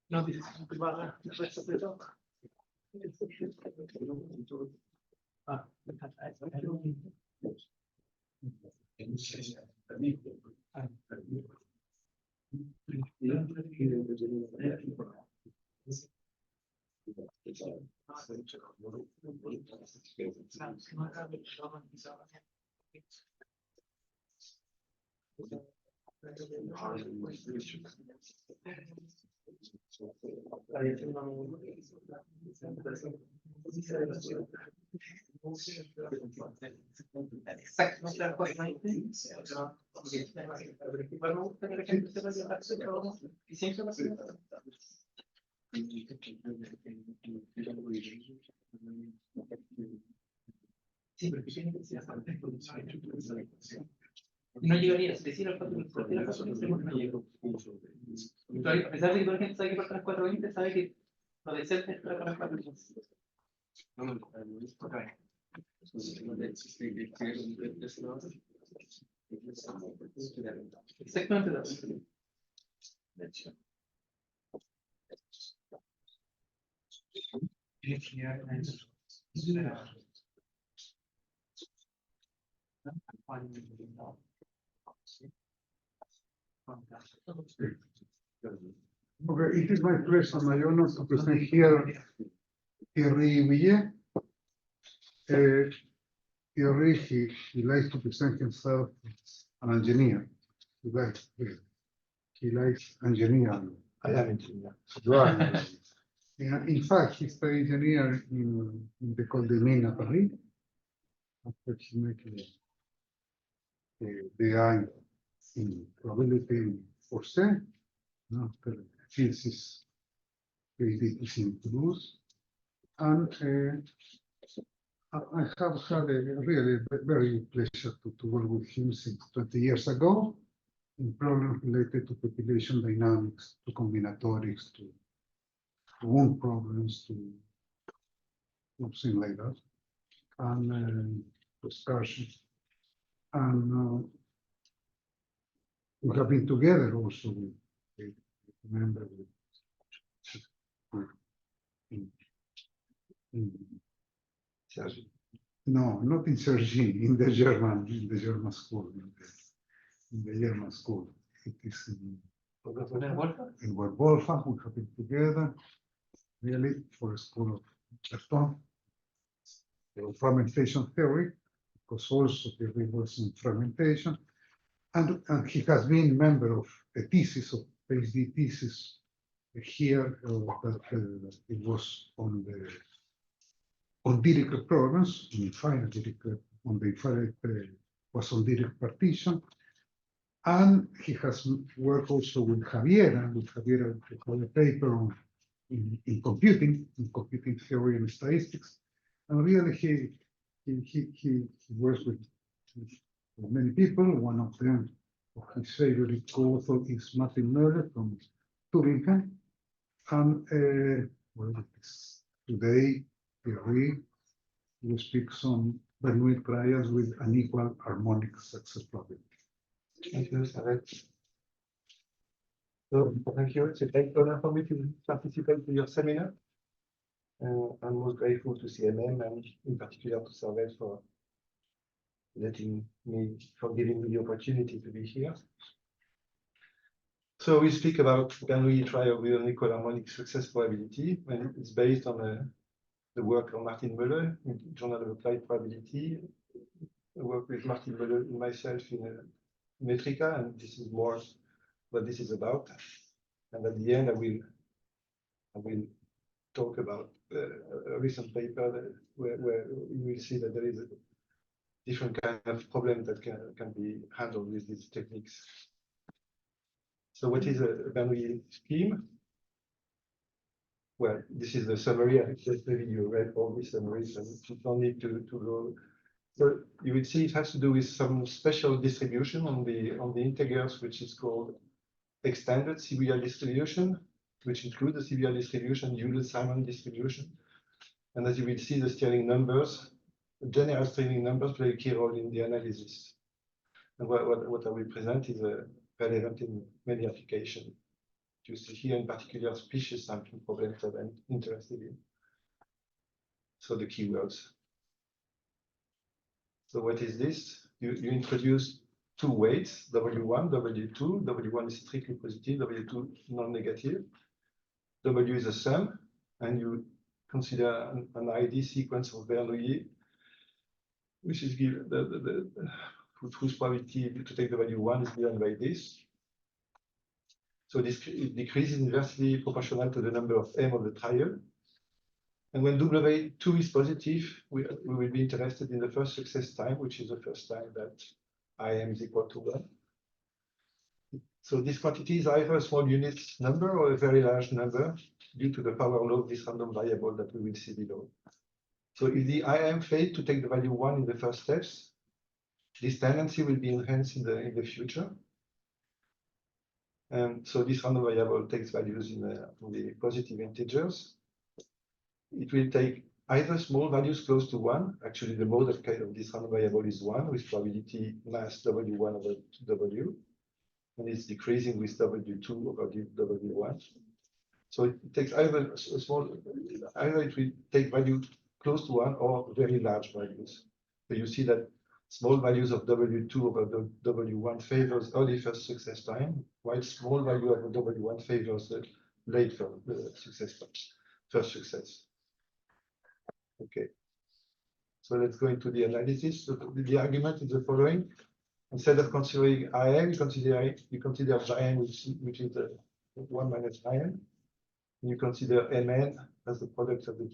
No, this is the rest of the talk. Sí, porque tiene que ser bastante no llegaría, si decir el paso no llegó. A pesar de que toda la gente sabe que parte a las 4:20, sabe que lo de ser es para las 4:15. Exactamente. Okay, it is my pleasure, my honor, to present here Thierry Huillet. Thierry, he likes to present himself as an engineer. He likes engineering. I am engineer. Right. In fact, he studied engineer in the École des Mines at Paris. After he made the eye in probability for C. After thesis, PhD is in Toulouse. And I have had a really very pleasure to work with him since 20 years ago in problems related to population dynamics, to combinatorics, to wound problems, to something like that, and discussions. And we have been together also with a member no, not in Sergi, in the German school, in the German school. It is in Wolfach. We have been together, really, for a school of Berton, fermentation theory, because also he was in fermentation, and he has been member of a thesis, of PhD thesis here that it was on Dirichlet programs, on infinite Dirichlet, on the infinite was on Dirichlet partition, and he has worked also with Javier, and with Javier a paper on in computing theory and statistics, and really he works with many people. One of them, his favorite co-author is Martin Möller from Tübingen, and today Thierry will speak on Bernoulli Trials with unequal harmonic success probability. Thank you, so, thank you. It's a great honor for me to participate to your seminar. I'm most grateful to CMM and in particular to Servet for giving me the opportunity to be here. So we speak about Bernoulli trial with unequal harmonic success probability, and it's based on the work of Martin Möller in the Journal of Applied Probability. I work with Martin Möller and myself in Metrica, and this is more what this is about. And at the end, I will talk about a recent paper where you will see that there is a different kind of problem that can be handled with these techniques. So what is a Bernoulli scheme? Well, this is the summary. I guess maybe you read all these summaries and you don't need to go. So you will see it has to do with some special distribution on the integers, which is called extended CBR distribution, which includes the CBR distribution, Euler-Simon distribution. And as you will see, the steering numbers, the general steering numbers play a key role in the analysis. And what I will present is relevant in many applications. You see here in particular species sampling problems that I'm interested in. So the keywords. So what is this? You introduce two weights, W1, W2. W1 is strictly positive, W2 non-negative. W is a sum, and you consider an ID sequence of Bernoulli, which is given whose probability to take the value 1 is given by this. So this decrease is inversely proportional to the number of M of the trial. And when W2 is positive, we will be interested in the first success time, which is the first time that IM is equal to 1. So this quantity is either a small unit number or a very large number due to the power law of this random variable that we will see below. So if the IM failed to take the value 1 in the first steps, this tendency will be enhanced in the future. And so this random variable takes values in the positive integers. It will take either small values close to 1. Actually, the mode of this random variable is 1 with probability mass W1 over W. And it's decreasing with W2 over W1. So it takes either it will take value close to 1 or very large values. So you see that small values of W2 over W1 favors early first success time, while small value of W1 favors the late success time, first success. Okay. So let's go into the analysis. So the argument is the following. Instead of considering IM, you consider JM, which is the 1 minus IM. You consider MN as the product of the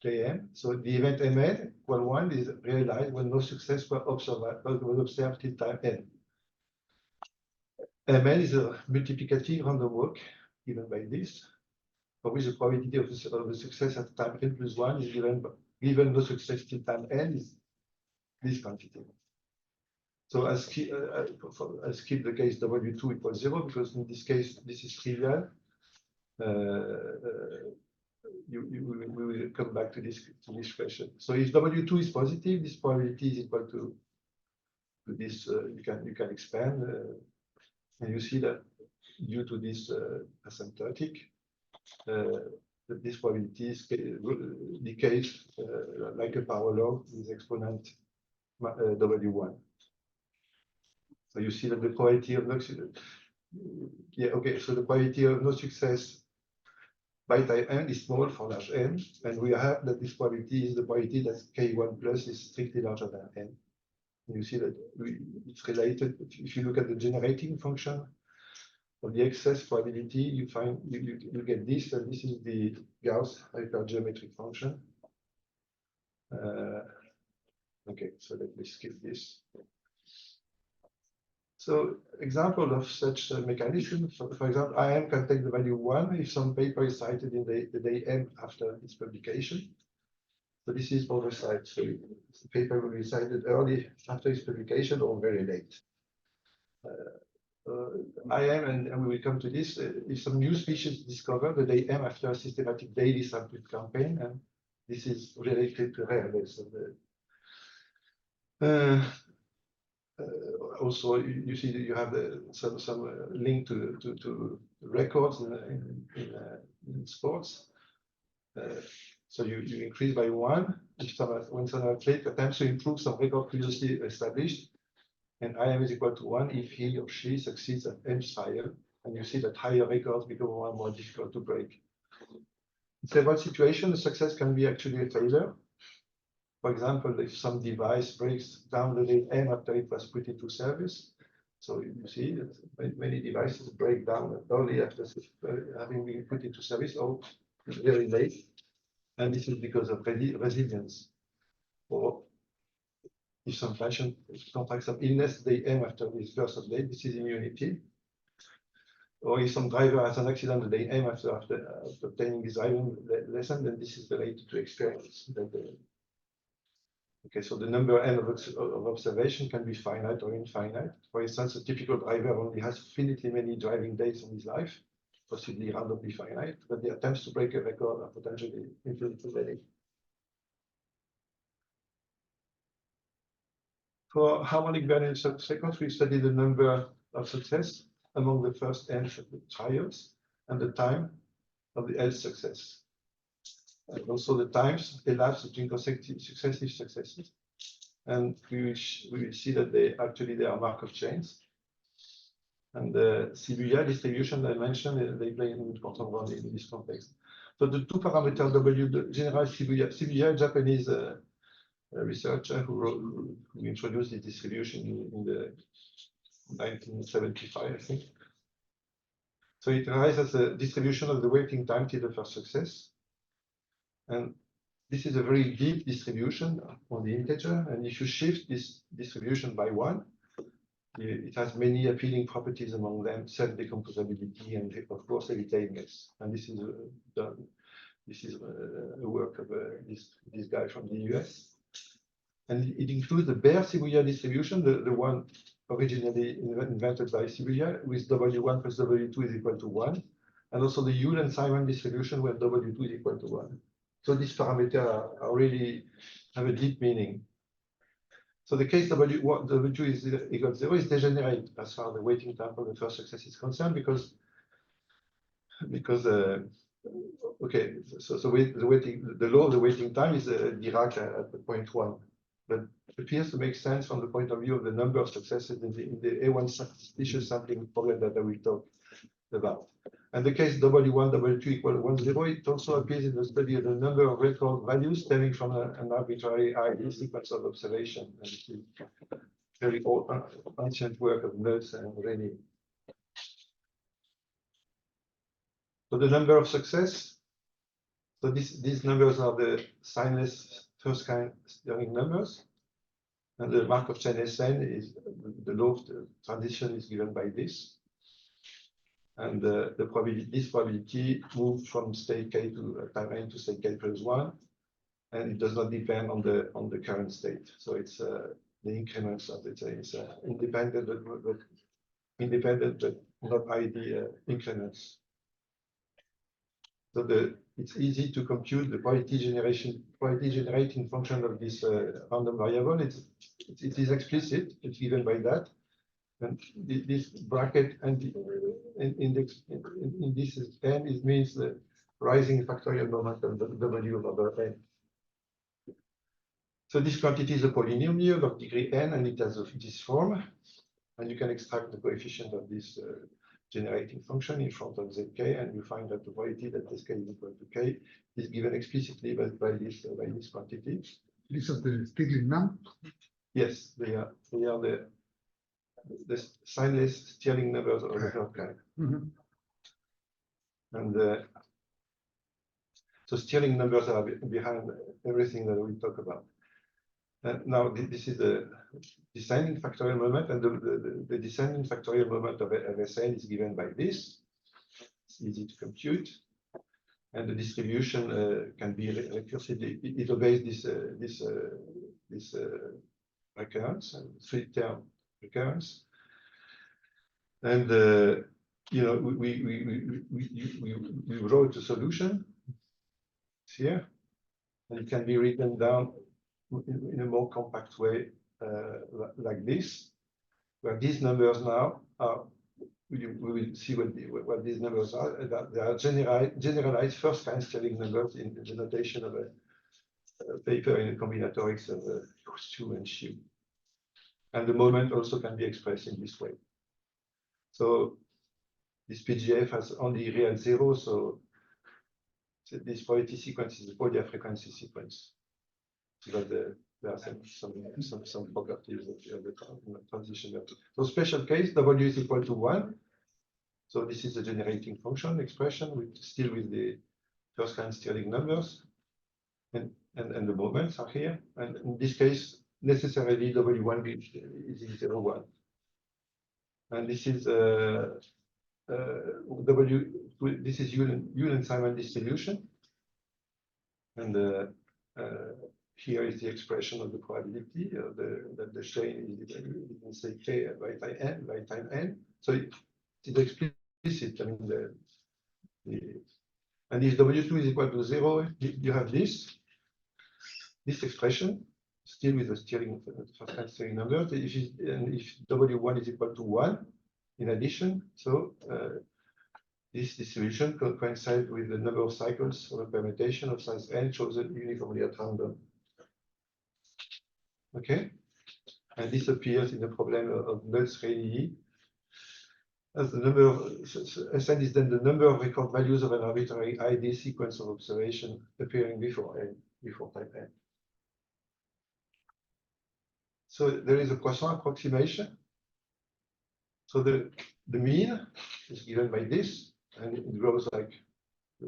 JM. So the event MN equal 1 is realized when no success was observed till time N. MN is a multiplicative random walk given by this, for which the probability of the success at time N plus 1 is given no success till time N is this quantity. So I skip the case W2 equals 0 because in this case this is trivial. We will come back to this question. So if W2 is positive, this probability is equal to this. You can expand, and you see that due to this asymptotic, this probability decays like a power law with exponent W1. So you see that the probability of no success. Yeah, okay. So the probability of no success by time n is small for large n, and we have that this probability is the probability that k1 plus is strictly larger than n. And you see that it's related. If you look at the generating function of the excess probability, you find you get this, and this is the Gauss hypergeometric function. Okay, so let me skip this. So example of such a mechanism, so for example, IM can take the value 1 if some paper is cited in the day M after its publication. So this is oversight. So the paper will be cited early after its publication or very late. IM, and we will come to this, if some new species discovered the day M after a systematic daily sampling campaign, and this is related to rareness of the also, you see that you have some link to records in sports. So you increase by 1 when some athlete attempts to improve some record previously established, and IM is equal to 1 if he or she succeeds at M trial, and you see that higher records become more and more difficult to break. In several situations, the success can be actually a failure. For example, if some device breaks down the day M after it was put into service, so you see that many devices break down early after having been put into service or very late, and this is because of resilience. Or if some patient contracts some illness day M after his first update, this is immunity. Or if some driver has an accident the day M after obtaining his driving lesson, then this is related to experience. Okay, so the number n of observation can be finite or infinite. For instance, a typical driver only has infinitely many driving days in his life, possibly randomly finite, but the attempts to break a record are potentially infinitely many. For harmonic Bernoulli sequence, we studied the number of success among the first n trials and the time of the L success. And also the times elapsed between successive successes. And we will see that they are Markov chains. And the Shibuya distribution I mentioned, they play an important role in this context. So the two parameter W, the general Shibuya, Japanese researcher who introduced this distribution in the 1975, I think. So it arises as a distribution of the waiting time till the first success. And this is a very deep distribution on the integer. And if you shift this distribution by one, it has many appealing properties among them, self-decomposability and of course evitaveness. And this is a work of this guy from the US. And it includes the bare Shibuya distribution, the one originally invented by Shibuya, with W1 plus W2 is equal to 1. And also the Huillet and Simon distribution where W2 is equal to 1. So these parameters are really have a deep meaning. So the case W2 is equal to 0 is degenerate as far as the waiting time for the first success is concerned because okay, so the law of the waiting time is Dirac at the point 1, but it appears to make sense from the point of view of the number of successes in the A1 suspicious sampling problem that I will talk about. And the case W1, W2 equal to 1, 0, it also appears in the study of the number of record values stemming from an arbitrary ID sequence of observation. And it is very old, ancient work of Nurse and Rennie. So the number of success. So these numbers are the signless first kind Stirling numbers. And the Markov chain Sn is the law of the transition is given by this. And this probability moves from state k to time n to state k plus 1. And it does not depend on the current state. So it's the increments of it. It's independent but not ID increments. So it's easy to compute the probability generating function of this random variable. It is explicit. It's given by that. And this bracket and index in this is n, it means the rising factorial moment of W over n. So this quantity is a polynomial of degree n, and it has this form. And you can extract the coefficient of this generating function in front of zk, and you find that the probability that sk is equal to k is given explicitly by this quantity. These are the Stirling numbers? Yes, they are the signless Stirling numbers of the third kind. Mm-hmm. And so Stirling numbers are behind everything that we talk about. Now this is the descending factorial moment, and the descending factorial moment of Sn is given by this. It's easy to compute, and the distribution can be recursive. It obeys this recurrence, three-term recurrence, and you know we wrote the solution here, and it can be written down in a more compact way, like this, where these numbers now are. We will see what these numbers are. They are generalized first kind Stirling numbers in the notation of a paper in combinatorics of Xu and Xiu. And the moment also can be expressed in this way. So this PGF has only real zero, so this probability sequence is a Podia frequency sequence. Because there are some properties of the transition. So special case, W is equal to 1. So this is the generating function expression, still with the first kind Stirling numbers. And the moments are here. And in this case, necessarily W1 is in 0, 1. And this is this is Huillet and Simon distribution. And here is the expression of the probability that the chain is in say k by time n. So it is explicit. I mean, and if W2 is equal to 0, you have this expression. still with the steering, first kind steering number. If W1 is equal to 1, in addition, so this distribution coincides with the number of cycles of a permutation of size n chosen uniformly at random. Okay, and this appears in the problem of Lutz-Rényi as the number of Sn is then the number of record values of an arbitrary ID sequence of observation appearing before type n. So there is a Poisson approximation. So the mean is given by this, and it grows like a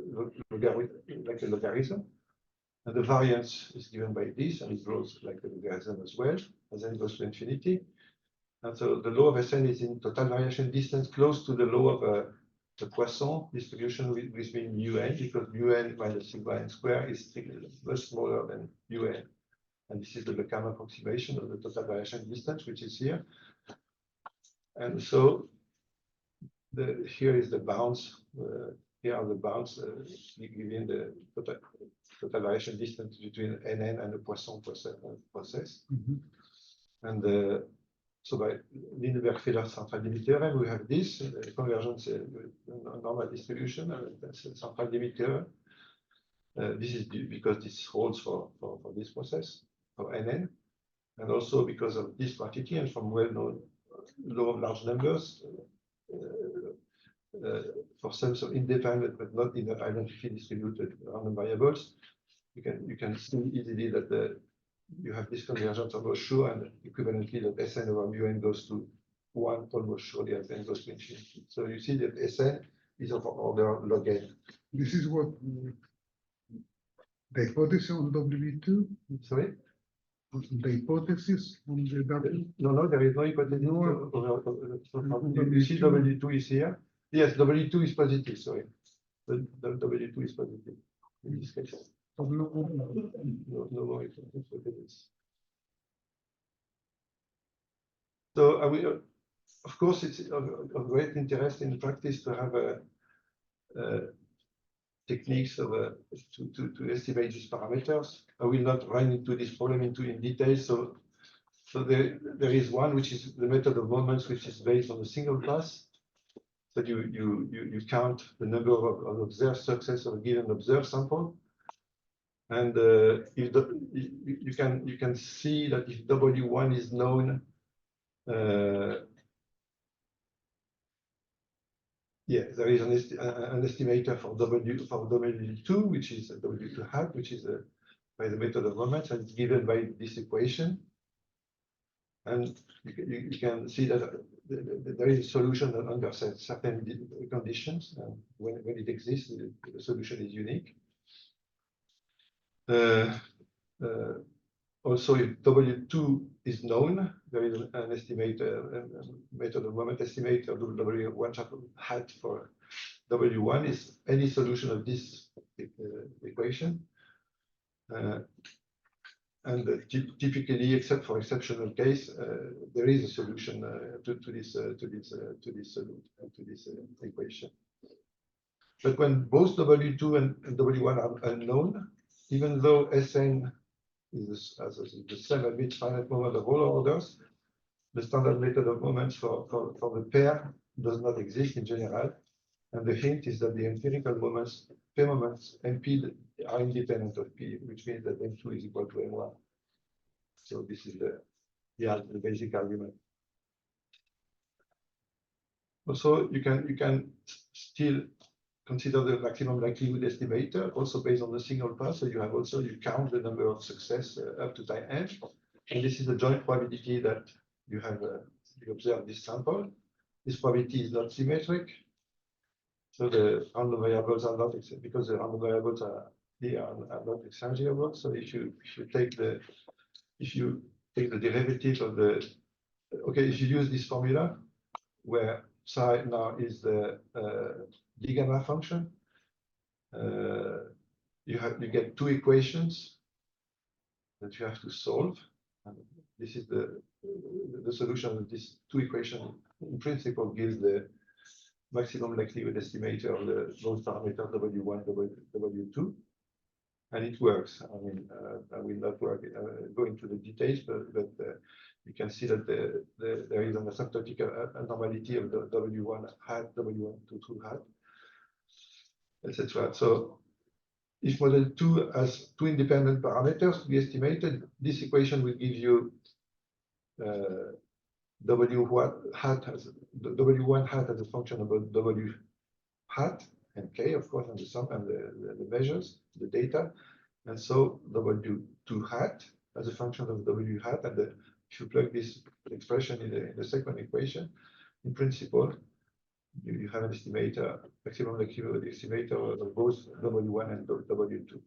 logarithm. And the variance is given by this, and it grows like a logarithm as well, as n goes to infinity. And so the law of Sn is in total variation distance close to the law of the Poisson distribution between un, because un minus sigma n square is much smaller than un. And this is the Beckham approximation of the total variation distance, which is here. And so here is the bounds. Here are the bounds given the total variation distance between Nn and the Poisson process. And so by Lindeberg-Feller central limit theorem, we have this convergence normal distribution, that's a central limit theorem. This is because this holds for this process, for Nn, and also because of this quantity and from well-known law of large numbers for sums of independent but not identically distributed random variables. You can see easily that you have this convergence almost sure, and equivalently that Sn over mu n goes to 1 almost surely as n goes to infinity. So you see that Sn is of order log n. This is what the hypothesis on W2? Sorry? The hypothesis on the W? No, there is no hypothesis. You see W2 is here. Yes, W2 is positive, sorry. The W2 is positive in this case. No more hypothesis. So I will, of course, it's of great interest in practice to have techniques to estimate these parameters. I will not run into this problem in detail. So there is one which is the method of moments, which is based on a single pass. So you count the number of observed success of a given observed sample. And you can see that if W1 is known, there is an estimator for W2, which is W2 hat, which is by the method of moments, and it's given by this equation. And you can see that there is a solution under certain conditions. When it exists, the solution is unique. Also, if W2 is known, there is an estimator, a method of moment estimator, W1 hat for W1 is any solution of this equation. And typically, except for exceptional case, there is a solution to this equation. But when both W2 and W1 are unknown, even though Sn is the sum of each finite moment of all orders, the standard method of moments for the pair does not exist in general. And the hint is that the empirical moments, pair moments, MP are independent of P, which means that M2 is equal to M1. So this is the basic argument. Also, you can still consider the maximum likelihood estimator, also based on the single pass. So you count the number of success up to time n, and this is the joint probability that you have you observe this sample. This probability is not symmetric, so the random variables are not because the random variables are not exchangeable. So if you take the derivative of if you use this formula where psi now is the D gamma function, you get two equations that you have to solve. And this is the solution of these two equations. In principle, gives the maximum likelihood estimator of those parameters W1, W2. and it works. I mean, I will not go into the details, but you can see that there is an asymptotic abnormality of the W1 hat, W1 to 2 hat, etc. So if model 2 has 2 independent parameters to be estimated, this equation will give you W1 hat as a function of W hat and K, of course, and the sum and the measures, the data. And so W2 hat as a function of W hat, and if you plug this expression in the second equation, in principle, you have an estimator, maximum likelihood estimator of both W1 and W2.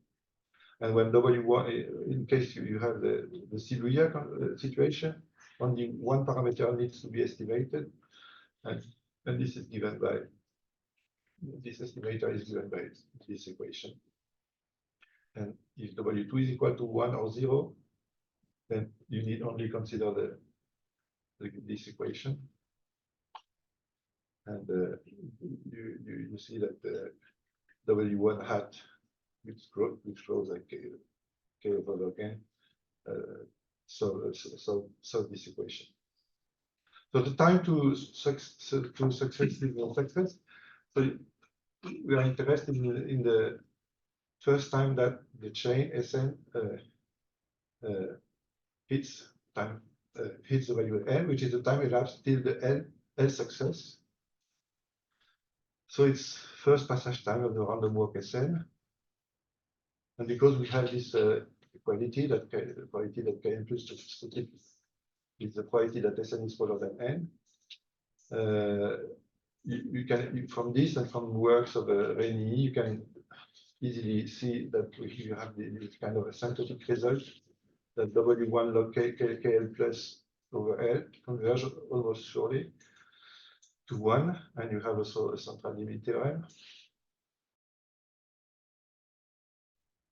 And when W1, in case you have the Huillet situation, only one parameter needs to be estimated, and this is given by, this estimator is given by this equation. And if W2 is equal to 1 or 0, then you need only consider this equation. And you see that the W1 hat, which grows like K over again, so this equation. So the time to success is success. So we are interested in the first time that the chain Sn hits the value n, which is the time elapsed till the L success. So it's first passage time of the random walk Sn. And because we have this equality that Kn plus is the probability that Sn is smaller than n, you can, from this and from works of Rényi, you can easily see that you have this kind of asymptotic result that W1 log KL plus over L converge almost surely to 1, and you have also a central limit theorem.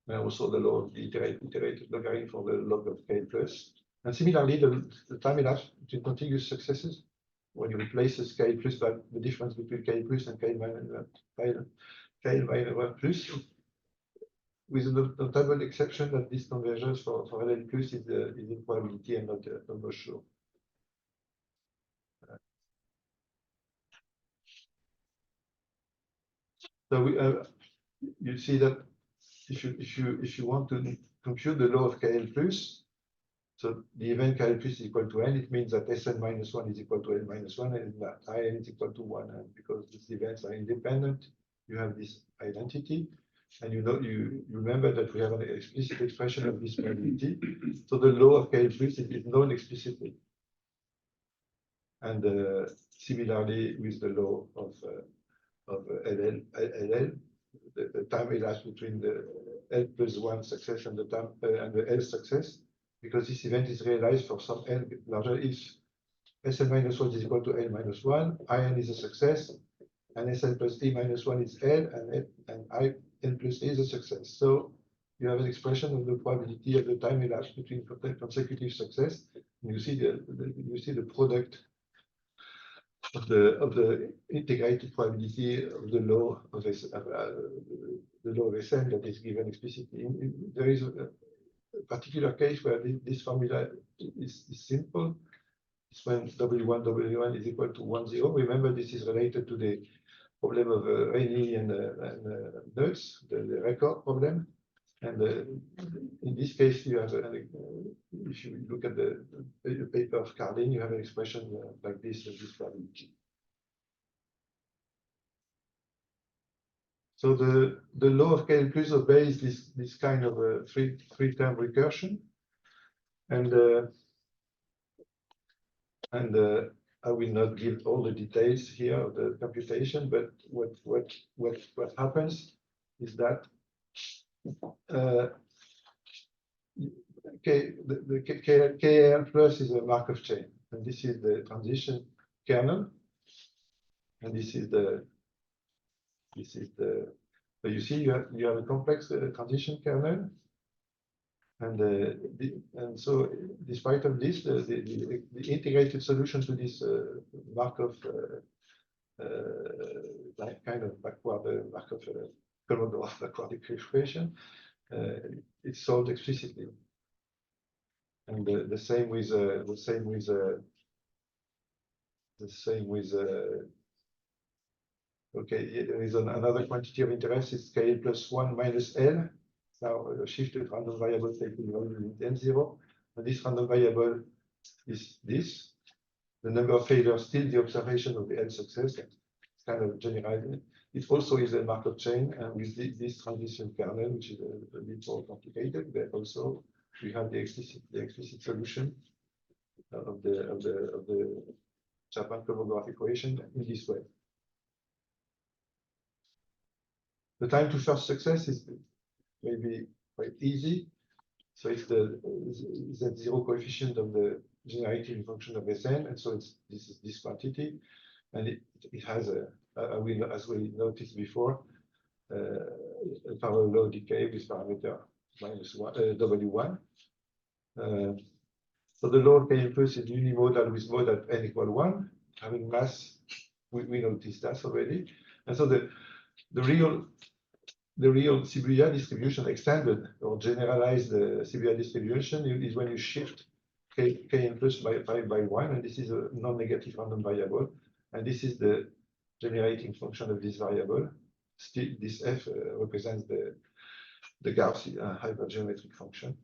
And also the law of the iterated logarithm for the log of K plus. And similarly, the time elapsed between contiguous successes, when you replace this K plus by the difference between K plus and K minus 1 plus, with a notable exception that this convergence for LL plus is in probability and not almost sure. So you see that if you want to compute the law of KL plus, so the event KL plus is equal to n, it means that Sn minus 1 is equal to n minus 1, and that In is equal to 1. And because these events are independent, you have this identity. And you remember that we have an explicit expression of this probability. So the law of KL plus is known explicitly. And similarly with the law of LL, the time elapsed between the L plus 1 success and the L success, because this event is realized for some n larger if Sn minus 1 is equal to L minus 1, In is a success, and Sn plus E minus 1 is L, and n plus A is a success. So you have an expression of the probability of the time elapsed between consecutive success. And you see the product of the integrated probability of the law of Sn that is given explicitly. There is a particular case where this formula is simple. It's when W1 is equal to 1, 0. Remember, this is related to the problem of Rényi and Nutz, the record problem. And in this case, you have, if you look at the paper of Carlin, you have an expression like this probability. So the law of KL plus obeys this kind of a three-term recursion, and I will not give all the details here of the computation, but what happens is that the KL plus is a Markov chain, and this is the transition kernel, and this is the so you see you have a complex transition kernel, and so despite of this, the integrated solution to this Markov kind of backward Markov Kolmogorov backward equation it's solved explicitly. And the same with okay, there is another quantity of interest, it's K plus 1 minus L. Now a shifted random variable taking value in n0. And this random variable is this. The number of failures still the observation of the L success. It's kind of generalized. It also is a Markov chain, and with this transition kernel, which is a bit more complicated, but also we have the explicit solution of the Chapman-Kolmogorov equation in this way. The time to first success is maybe quite easy. So it's the Z0 coefficient of the generating function of Sn, and so this is this quantity, and it has as we noticed before, a parallel law decay with parameter -1 W1. So the law of K impulse is unimodal with mode at n equal 1, having mass. We noticed that already, and so the real Shibuya distribution, extended or generalized Shibuya distribution, is when you shift K impulse by 1, and this is a non-negative random variable, and this is the generating function of this variable. Still, this f represents the Gauss hypergeometric function,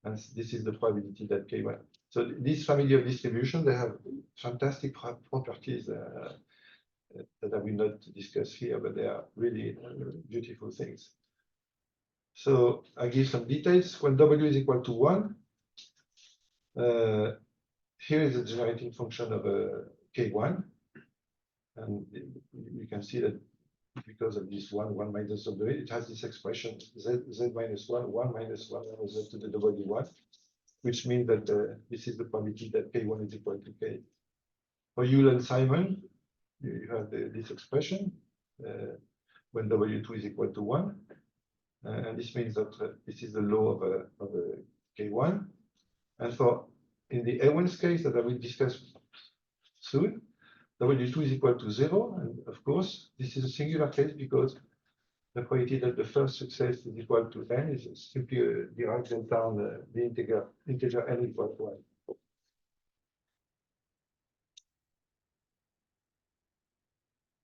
and this is the probability that K1. So this family of distribution, they have fantastic properties that I will not discuss here, but they are really beautiful things. So I give some details. When W is equal to 1, here is the generating function of K1. And you can see that because of this 1 minus of the it has this expression z minus 1 minus 1 z to the W1, which means that this is the probability that K1 is equal to K. For Huillet and Simon, you have this expression when W2 is equal to 1. And this means that this is the law of K1. And for in the Ewens case that I will discuss soon, W2 is equal to 0. And of course, this is a singular case because the probability that the first success is equal to n is simply a Dirac delta on the integer n equal to 1.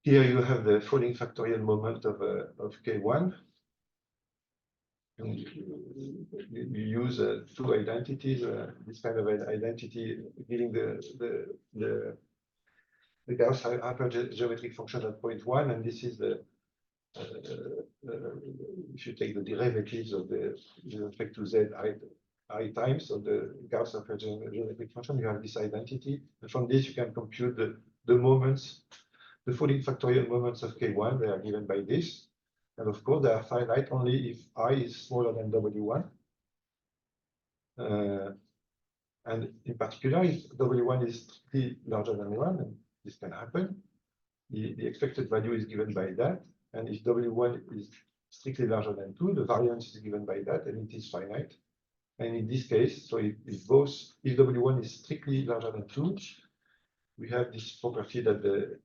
Here you have the falling factorial moment of K1. And you use two identities, this kind of an identity giving the Gauss hypergeometric function at point 1, and this is the if you take the derivatives of the with respect to z I times of the Gauss hypergeometric function, you have this identity, and from this you can compute the moments. The falling factorial moments of K1, they are given by this. And of course, they are finite only if I is smaller than W1. And in particular, if W1 is still larger than 1, and this can happen, the expected value is given by that. And if W1 is strictly larger than 2, the variance is given by that, and it is finite. And in this case, so if W1 is strictly larger than 2, we have this property that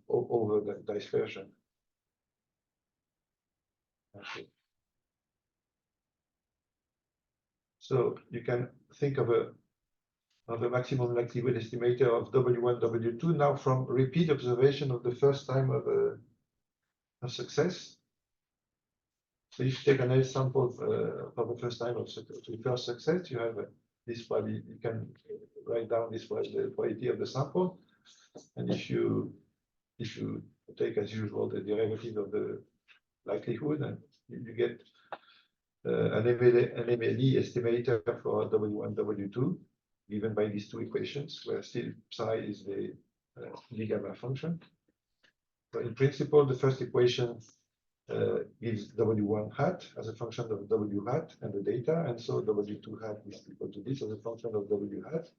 over the dispersion. Okay. So you can think of the maximum likelihood estimator of W1, W2 now from repeat observation of the first time of success. So if you take an L sample for the first time of the first success, you have this probability. You can write down this was the probability of the sample, and if you take as usual the derivative of the likelihood, and you get an MLE estimator for W1, W2, given by these two equations, where still psi is the Lie gamma function. So in principle, the first equation gives W1 hat as a function of W hat and the data, and so W2 hat is equal to this as a function of W hat.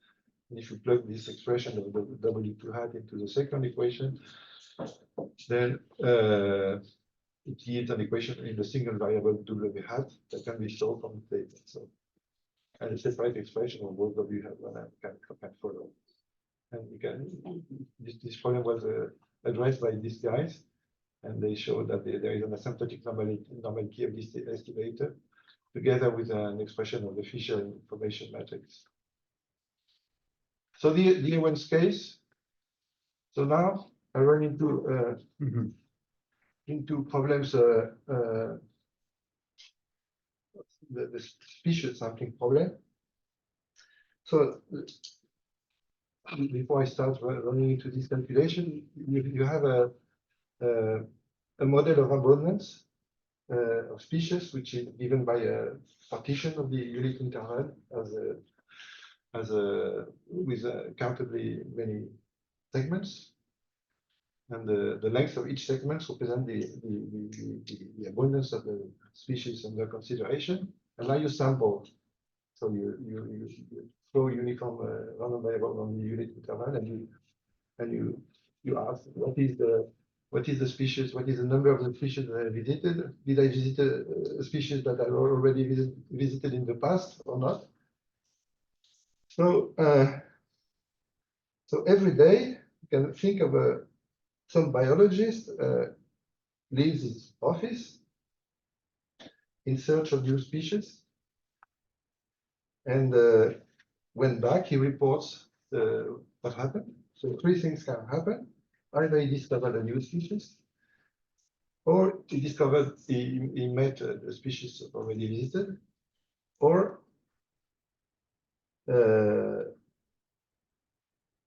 And if you plug this expression of W2 hat into the second equation, then it gives an equation in the single variable W hat that can be solved from the data. So, and a separate expression of both W hat can follow. And you can this problem was addressed by these guys, and they show that there is an asymptotic normality of this estimator together with an expression of the Fisher information matrix. So the Ewens case. So now I run into problems. The species sampling problem. So before I start running into this calculation, you have a model of abundance of species, which is given by a partition of the unit interval with countably many segments, and the length of each segment represents the abundance of the species under consideration. And now you sample, so you throw uniform random variable on the unit interval, and you ask what is the species, what is the number of the species that I visited? Did I visit a species that I already visited in the past or not? So so every day you can think of some biologist leaves his office in search of new species, and when back he reports what happened. So three things can happen: either he discovered a new species, or he met a species already visited, or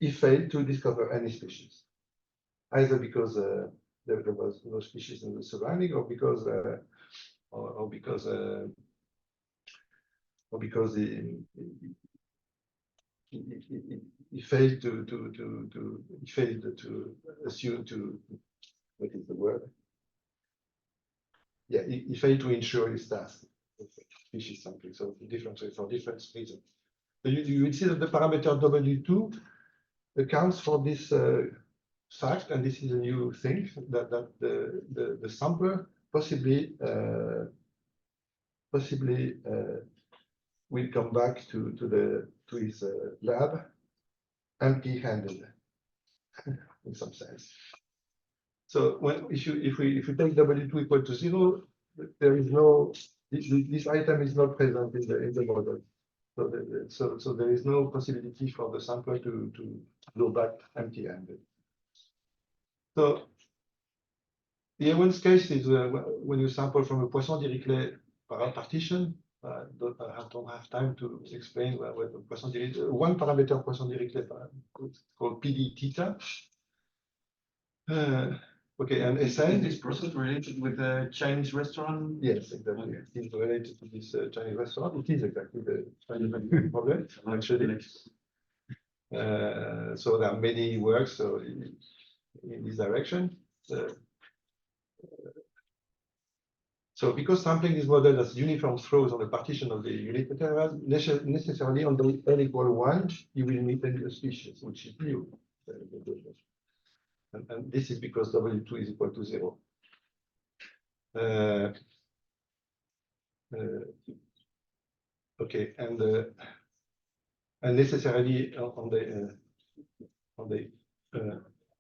he failed to discover any species, either because there was no species in the surrounding, or because he failed to assume to, what is the word? Yeah, he failed to ensure his task. Species sampling, so different for different reasons. So you will see that the parameter W2 accounts for this fact, and this is a new thing, that the sampler possibly will come back to his lab empty-handed in some sense. So if we take W2 equal to 0, there is no, this item is not present in the model. So there is no possibility for the sampler to go back empty-handed. So the Ewens case is when you sample from a Poisson-Dirichlet partition. I don't have time to explain what the Poisson-Dirichlet, one parameter Poisson-Dirichlet called PD theta. Okay, and Is SN. this process related with the Chinese restaurant? Yes, exactly. Okay. It is related to this Chinese restaurant. It is exactly the Chinese problem, actually. So there are many works in this direction. So because sampling is modeled as uniform throws on the partition of the unit material, necessarily on the unequal one, you will meet a species, which is new. And this is because W2 is equal to 0. Okay, and necessarily on the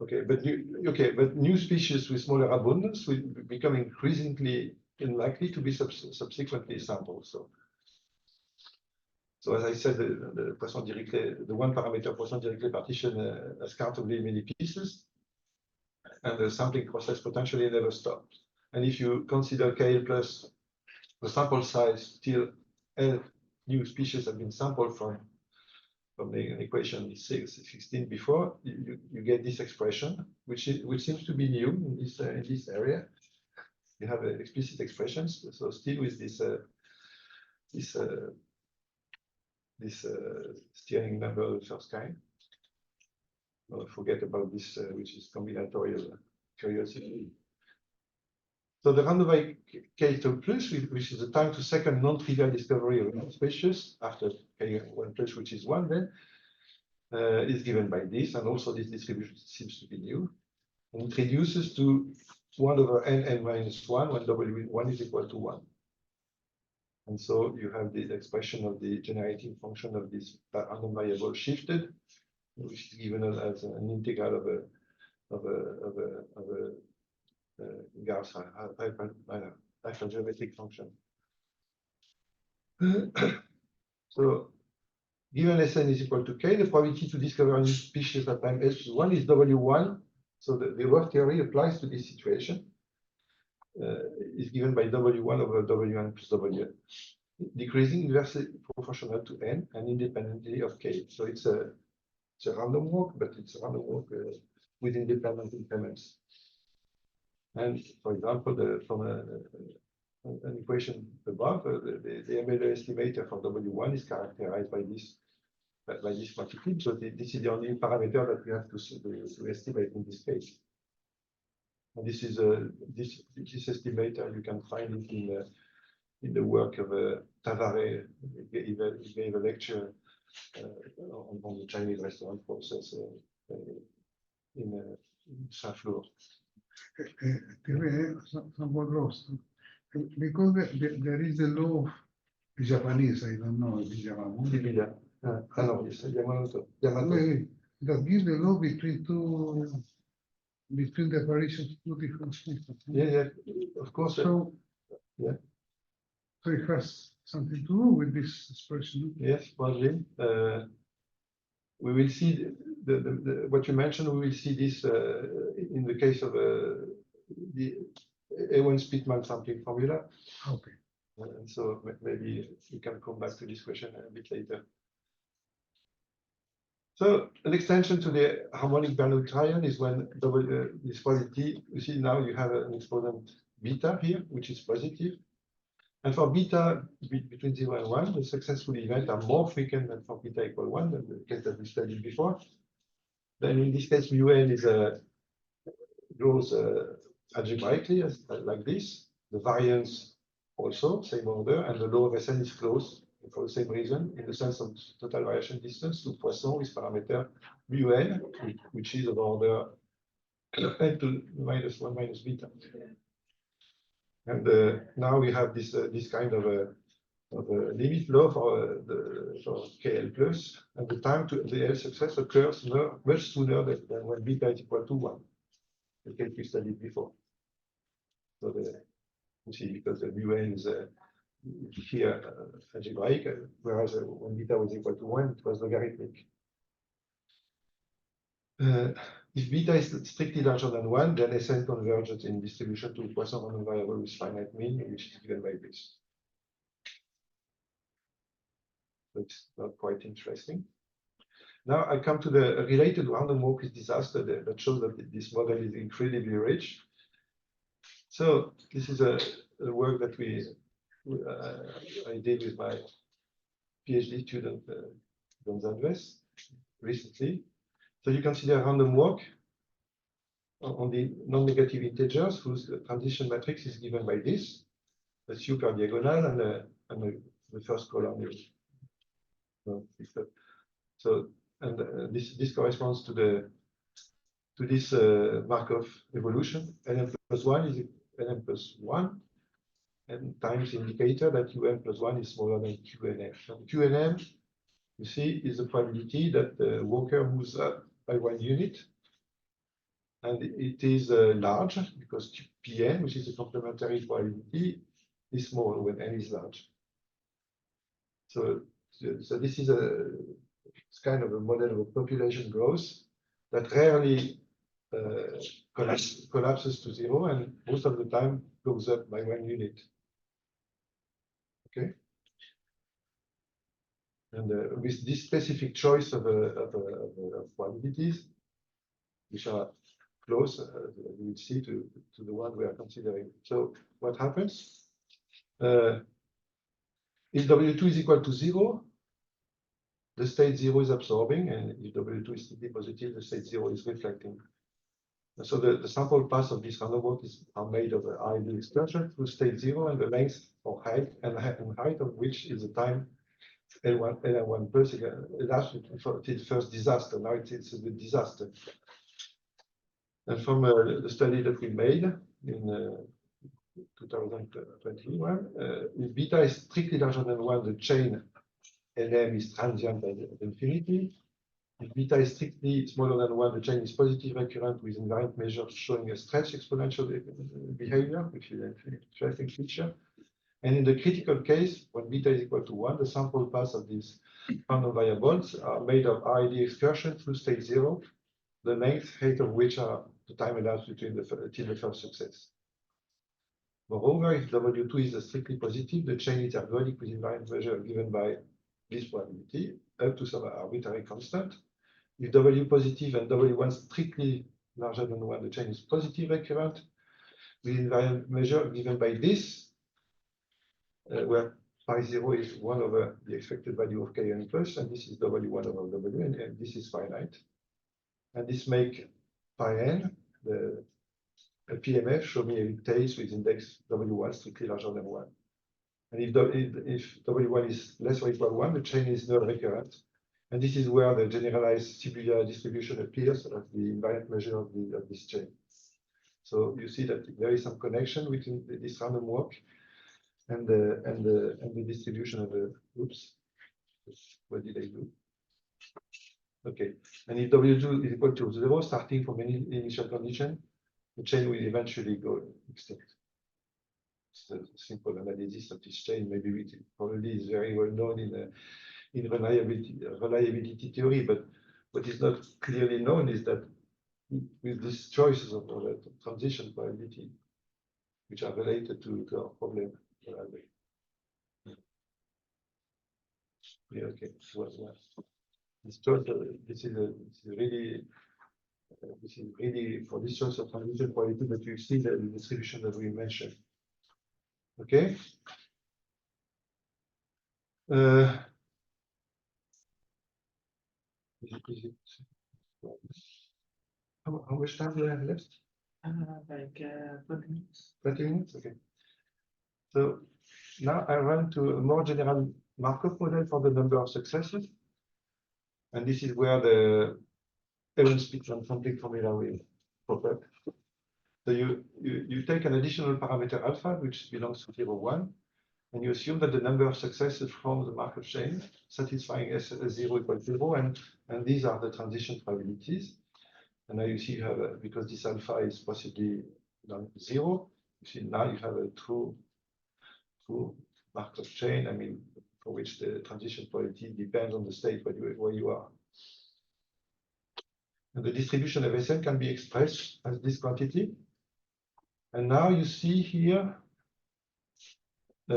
okay, but new species with smaller abundance will become increasingly unlikely to be subsequently sampled. So as I said, the Poisson-Dirichlet, the one parameter Poisson-Dirichlet partition has countably many pieces, and the sampling process potentially never stops. And if you consider KL plus the sample size till L new species have been sampled from the equation 16 before, you get this expression, which seems to be new in this area. You have explicit expressions, so still with this steering number of the first kind. Forget about this, which is combinatorial curiosity. So the randomized K2 plus, which is the time to second non-trivial discovery of a species after K1 plus, which is 1, then is given by this, and also this distribution seems to be new. And it reduces to 1 over n minus 1 when W1 is equal to 1. And so you have the expression of the generating function of this random variable shifted, which is given as an integral of a Gauss hypergeometric function. So given Sn is equal to k, the probability to discover a new species at time S1 is W1. So the work theory applies to this situation. Is given by W1 over Wn plus Wn, decreasing inversely proportional to n and independently of k. So it's a random walk, but it's a random walk with independent increments. And for example, from an equation above, the MLA estimator for W1 is characterized by this quantity. So this is the only parameter that we have to estimate in this case. And this is this estimator you can find it in the work of Tavare. He gave a lecture on the Chinese restaurant process in Saint-Flour. Somewhat lost. Because there is a law of Japanese, I don't know if it's Yamamoto. Yamamoto. That gives the law between the variations of two different systems. Yeah, of course. So, yeah. So it has something to do with this expression. Yes, probably. We will see what you mentioned. We will see this in the case of the Ewan-Spitman sampling formula. Okay. And so maybe we can come back to this question a bit later. So an extension to the harmonic Bernoulli trial is when this quality, you see now you have an exponent beta here, which is positive. And for beta between 0 and 1, the successful events are more frequent than for beta equal 1, than the case that we studied before. Then in this case, mu(n) is grows algebraically like this. The variance also, same order, and the law of Sn is close for the same reason, in the sense of total variation distance to Poisson is parameter mu(n), which is of order n to -1 minus beta. And now we have this kind of a limit law for KL plus, and the time to the L success occurs much sooner than when beta is equal to 1, the case we studied before. So you see, because the mu(n) is here algebraic, whereas when beta was equal to 1, it was logarithmic. If beta is strictly larger than 1, then Sn converges in distribution to Poisson random variable with finite mean, which is given by this. It's not quite interesting. Now I come to the related random walk disaster that shows that this model is incredibly rich. So this is a work that I did with my PhD student Gonzalez recently. So you consider a random walk on the non-negative integers whose transition matrix is given by this, a super diagonal and the first column. So this corresponds to this Markov evolution. Ln plus 1 is Ln plus 1, and times indicator that Un plus 1 is smaller than Qnm. And Qnm, you see, is the probability that the walker moves up by 1 unit. And it is large because Pn, which is a complementary probability, is small when n is large. So this is it's kind of a model of population growth that rarely collapses to 0, and most of the time goes up by 1 unit. Okay. And with this specific choice of probabilities, which are close, you will see to the one we are considering. So what happens? If W2 is equal to 0, the state 0 is absorbing, and if W2 is strictly positive, the state 0 is reflecting. And so the sample paths of this random walk are made of an RLD excursion through state 0 and the length or height, and height of which is the time L1 plus again. That's the first disaster. Now it's a disaster. And from the study that we made in 2021, if beta is strictly larger than 1, the chain Lm is transient at infinity. If beta is strictly smaller than 1, the chain is positive recurrent with invariant measures showing a stretch exponential behavior, which is an interesting feature. And in the critical case, when beta is equal to 1, the sample paths of these random variables are made of RID excursion through state 0, the length, height of which are the time elapsed between till the first success. Moreover, if W2 is strictly positive, the chain is harmonic with invariant measure given by this probability up to some arbitrary constant. If W positive and W1 strictly larger than 1, the chain is positive recurrent with invariant measure given by this, where pi 0 is 1 over the expected value of kn plus, and this is W1 over W, and this is finite. And this make pi n, the PMF, show me a case with index W1 strictly larger than 1. And if W1 is less or equal to 1, the chain is null recurrent. And this is where the generalized Shibuya distribution appears as the invariant measure of this chain. So you see that there is some connection between this random walk and the distribution of the, oops, what did I do? Okay, and if W2 is equal to 0, starting from any initial condition, the chain will eventually go extinct. It's a simple analysis of this chain. Maybe it probably is very well known in reliability theory, but what is not clearly known is that with these choices of the transition probability, which are related to our problem. Yeah, okay. This is really for this choice of transition probability that you see the distribution that we mentioned. Okay. How much time do I have left? Like 20 minutes. 20 minutes, okay. So now I run to a more general Markov model for the number of successes. And this is where the Evans-Pitts sampling formula will pop up. So you take an additional parameter alpha, which belongs to 0, 1, and you assume that the number of successes from the Markov chain satisfying S0 equals 0, and these are the transition probabilities. And now you see you have, because this alpha is possibly 0, you see now you have a true Markov chain, I mean, for which the transition probability depends on the state where you are. And the distribution of Sn can be expressed as this quantity. And now you see here, we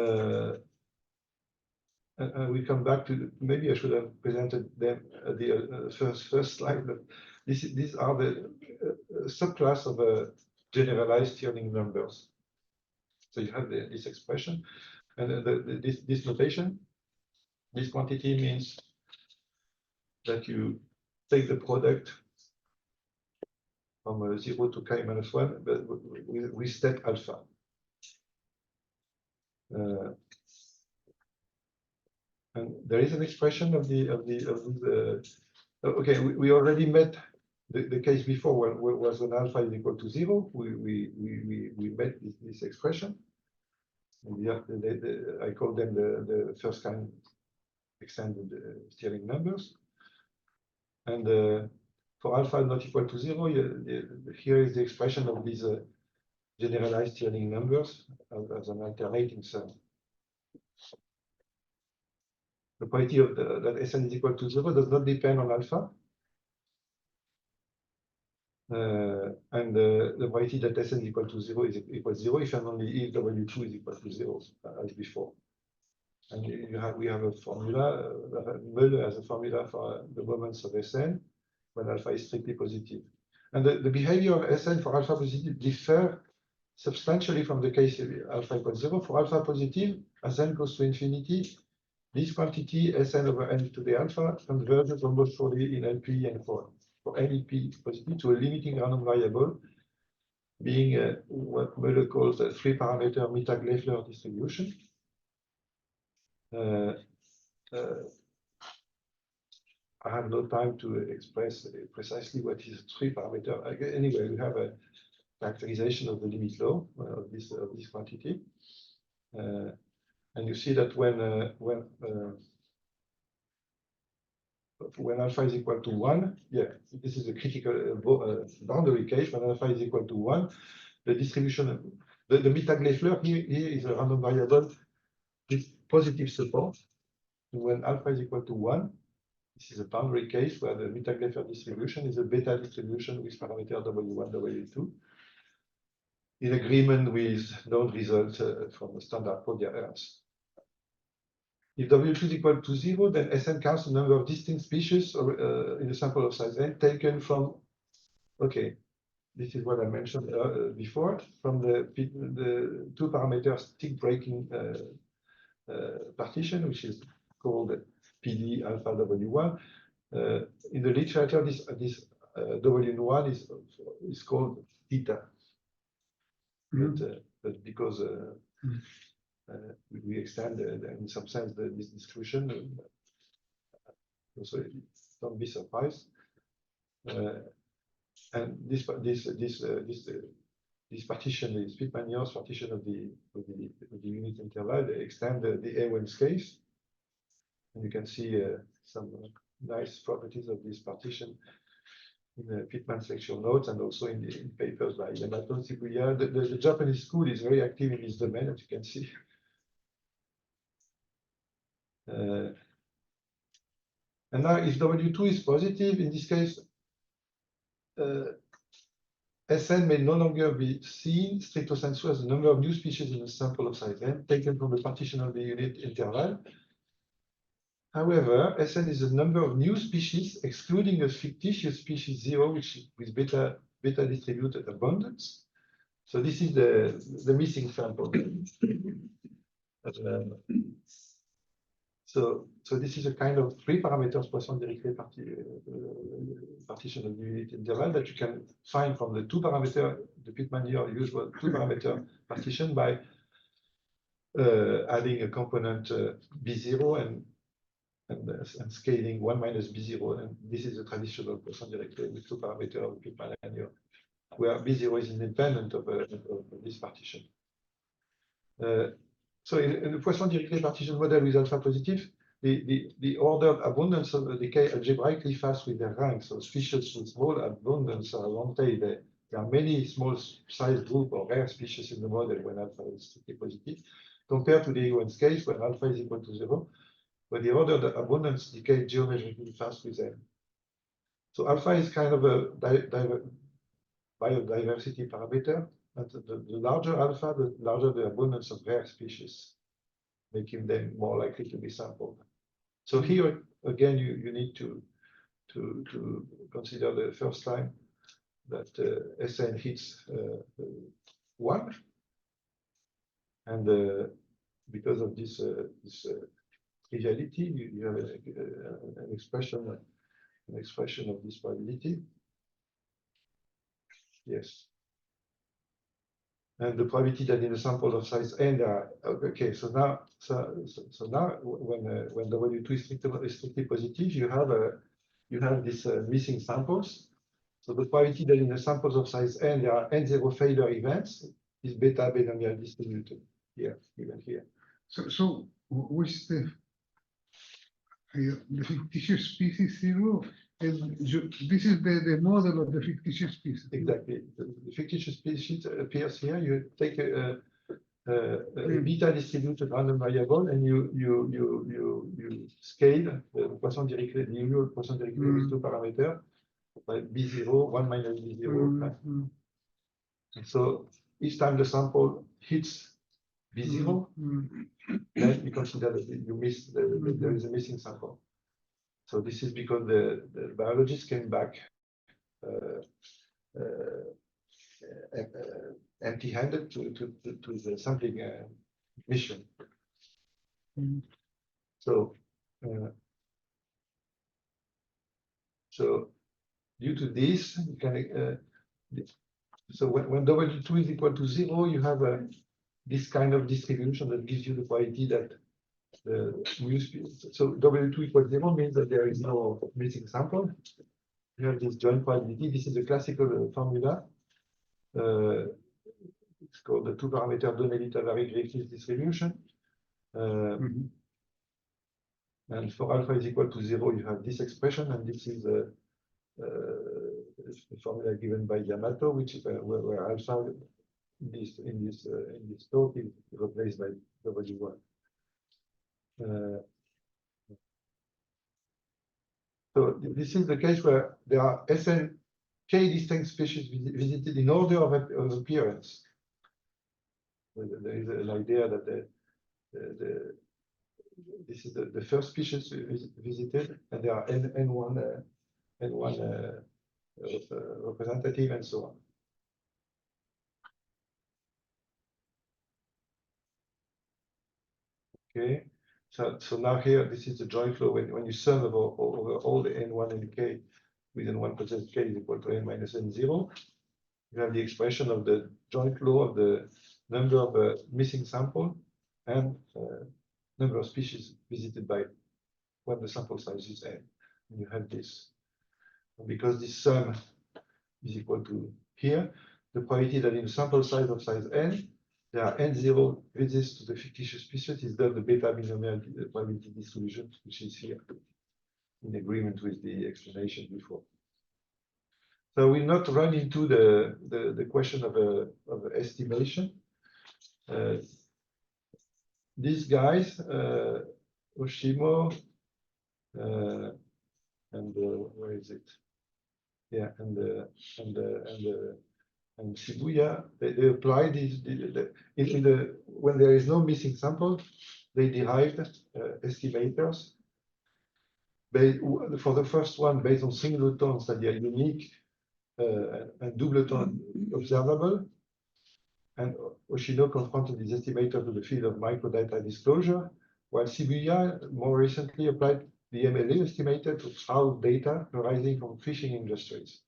come back to, maybe I should have presented them at the first slide, but these are the subclass of generalized tuning numbers. So you have this expression, and this notation, this quantity means that you take the product from 0 to k minus 1, but with step alpha. And there is an expression of the okay, we already met the case before where was when alpha is equal to 0. We met this expression. And I call them the first kind extended steering numbers. And for alpha not equal to 0, here is the expression of these generalized steering numbers as an alternating sum. The probability of that Sn is equal to 0 does not depend on alpha. And the probability that Sn is equal to 0 is equal to 0 if and only if W2 is equal to 0, as before. And we have a formula, Mölle has a formula for the moments of Sn when alpha is strictly positive. And the behavior of Sn for alpha positive differ substantially from the case of alpha equals 0. For alpha positive, as n goes to infinity, this quantity Sn over n to the alpha converges almost fully in LP and for any p positive to a limiting random variable, being what Mölle calls a 3-parameter Mittag-Leffler distribution. I have no time to express precisely what is 3-parameter. Anyway, we have a characterization of the limit law of this quantity, and you see that when when alpha is equal to 1, yeah, this is a critical boundary case. When alpha is equal to 1, the distribution, the Mittag-Leffler here is a random variable with positive support. When alpha is equal to 1, this is a boundary case where the Mittag-Leffler distribution is a beta distribution with parameter W1, W2, in agreement with known results from the standard Podia errors. If W2 is equal to 0, then Sn counts the number of distinct species in a sample of size n taken from, okay, this is what I mentioned before, from the two parameter stick breaking partition, which is called PD alpha W1. In the literature, this W1 is called theta. But because we extend in some sense this discussion, so don't be surprised. And this partition, the Spitman-Yost partition of the unit interval, they extend the A1's case, and you can see some nice properties of this partition in the Pitman's lecture notes and also in papers by Yamato Shibuya. The Japanese school is very active in this domain, as you can see. And now, if W2 is positive, in this case, Sn may no longer be seen stricto sensu as the number of new species in a sample of size n taken from the partition of the unit interval. However, Sn is the number of new species excluding a fictitious species 0, which with beta distributed abundance. So this is the missing sample. So this is a kind of three parameters Poisson-Dirichlet partition of the unit interval that you can find from the two parameter, the Pitman-Yost usual two parameter partition by adding a component B0 and scaling 1 minus B0. And this is a traditional Poisson-Dirichlet with two parameters of Pitman and Yost, where B0 is independent of this partition. So in the Poisson-Dirichlet partition model with alpha positive, the ordered abundance of the decay algebraically fast with their rank. So species with small abundance are long tail. There are many small size group or rare species in the model when alpha is strictly positive, compared to the A1's case when alpha is equal to 0, where the ordered abundance decay geometrically fast with n. So alpha is kind of a biodiversity parameter. And the larger alpha, the larger the abundance of rare species, making them more likely to be sampled. So here again, you need to consider the first time that Sn hits 1, and because of this triviality, you have an expression of this probability. Yes. And the probability that in a sample of size n, okay. So now when W2 is strictly positive, you have this missing samples. So the probability that in the samples of size n there are n0 failure events is beta binomial distributed here, even here. So what's the fictitious species 0? And this is the model of the fictitious species. Exactly. The fictitious species appears here. You take a beta distributed random variable and you scale the Poisson-Dirichlet, the usual Poisson-Dirichlet with two parameters, like B0, 1 minus B0. And so each time the sample hits B0, then you consider that you miss there is a missing sample. So this is because the biologists came back empty-handed to the sampling mission. So due to this, you can so when W2 is equal to 0, you have this kind of distribution that gives you the probability that so W2 equals 0 means that there is no missing sample. You have this joint probability. This is a classical formula. It's called the two-parameter Donnelly-Tavary-Griffiths distribution. And for alpha is equal to 0, you have this expression, and this is the formula given by Yamato, which is where alpha in this talk is replaced by W1. So this is the case where there are k distinct species visited in order of appearance. There is an idea that this is the first species visited, and there are n1 representative, and so on. Okay, so now here this is the joint flow when you sum over all the n1 and k within 1% k is equal to n minus n0. You have the expression of the joint flow of the number of missing sample and number of species visited by when the sample size is n. And you have this. And because this sum is equal to here, the probability that in a sample size of size n, there are n0 visits to the fictitious species is done the beta binomial probability distribution, which is here in agreement with the explanation before. So we'll not run into the question of estimation. These guys, Oshimo, and where is it? Yeah, and Shibuya, they apply these when there is no missing sample, they derived estimators. For the first one, based on singletons that are unique and doubleton observable. And Oshino confronted this estimator to the field of microdata disclosure, while Shibuya more recently applied the MLA estimator to trial data arising from fishing industries.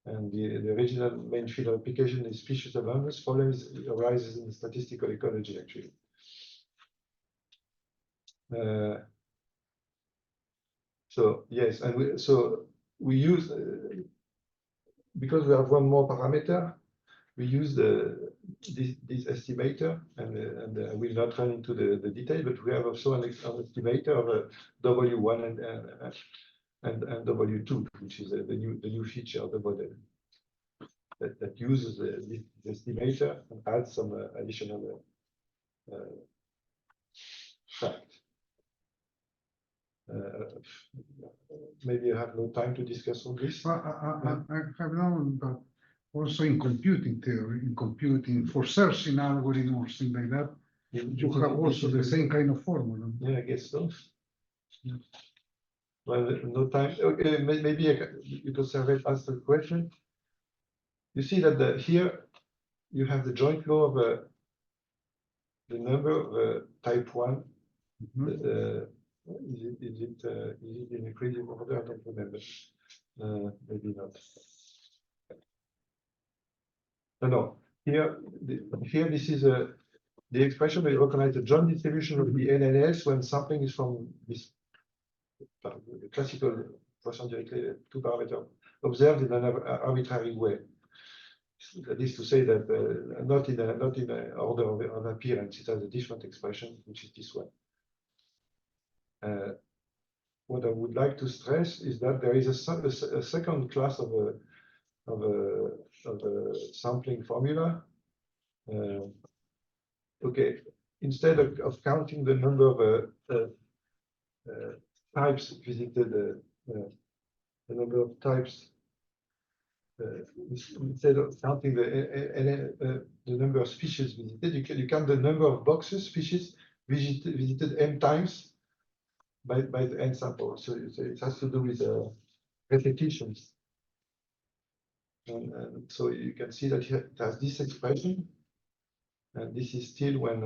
And the original main field of application is species abundance. Problems arises in statistical ecology, actually. So yes, and we use because we have one more parameter, we use this estimator, and I will not run into the detail, but we have also an estimator of W1 and W2, which is the new feature of the model that uses this estimator and adds some additional fact. Maybe I have no time to discuss all this. I have known that also in computing theory, in computing for searching algorithm or things like that, you have also the same kind of formula. Yeah, I guess so. Yeah. Well, no time. Okay, maybe you can survey ask the question. You see that here you have the joint law of the number of type 1. Is it in increasing order? I don't remember. Maybe not. No. Here this is the expression will recognize the joint distribution of the NNS when sampling is from this the classical percentage two parameter observed in an arbitrary way. That is to say that not in an order of appearance. It has a different expression, which is this one. What I would like to stress is that there is a second class of a sampling formula. Okay, instead of counting the number of types visited, the number of types, instead of counting the number of species visited, you count the number of boxes species visited n times by the n sample. So it has to do with repetitions. And so you can see that it has this expression. And this is still when,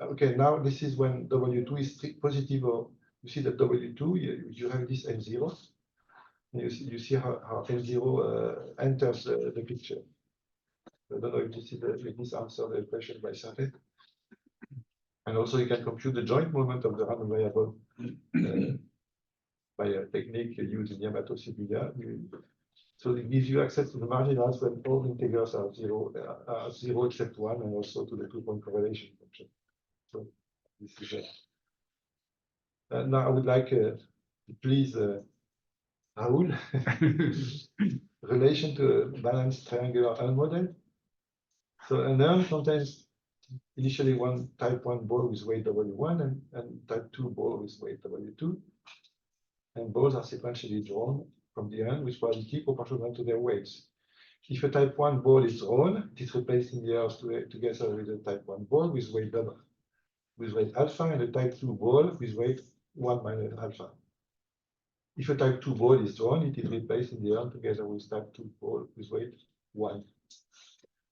okay, now this is when W2 is positive, or you see that W2, you have this N0. And you see how N0 enters the picture. I don't know if this answers the question by Santet. And also you can compute the joint moment of the random variable by a technique used in Yamato Shibuya. So it gives you access to the marginals when all integers are zero except one, and also to the 2-point correlation function. So this is it. Now I would like to please Raoul, relation to a balanced triangular urn model. So an urn contains initially one type 1 ball with weight W1 and type 2 ball with weight W2. And balls are sequentially drawn from the urn with probability proportional to their weights. If a type 1 ball is drawn, it is replaced in the earth together with a type 1 ball with weight alpha and a type 2 ball with weight 1 minus alpha. If a type 2 ball is drawn, it is replaced in the urn together with type 2 ball with weight 1.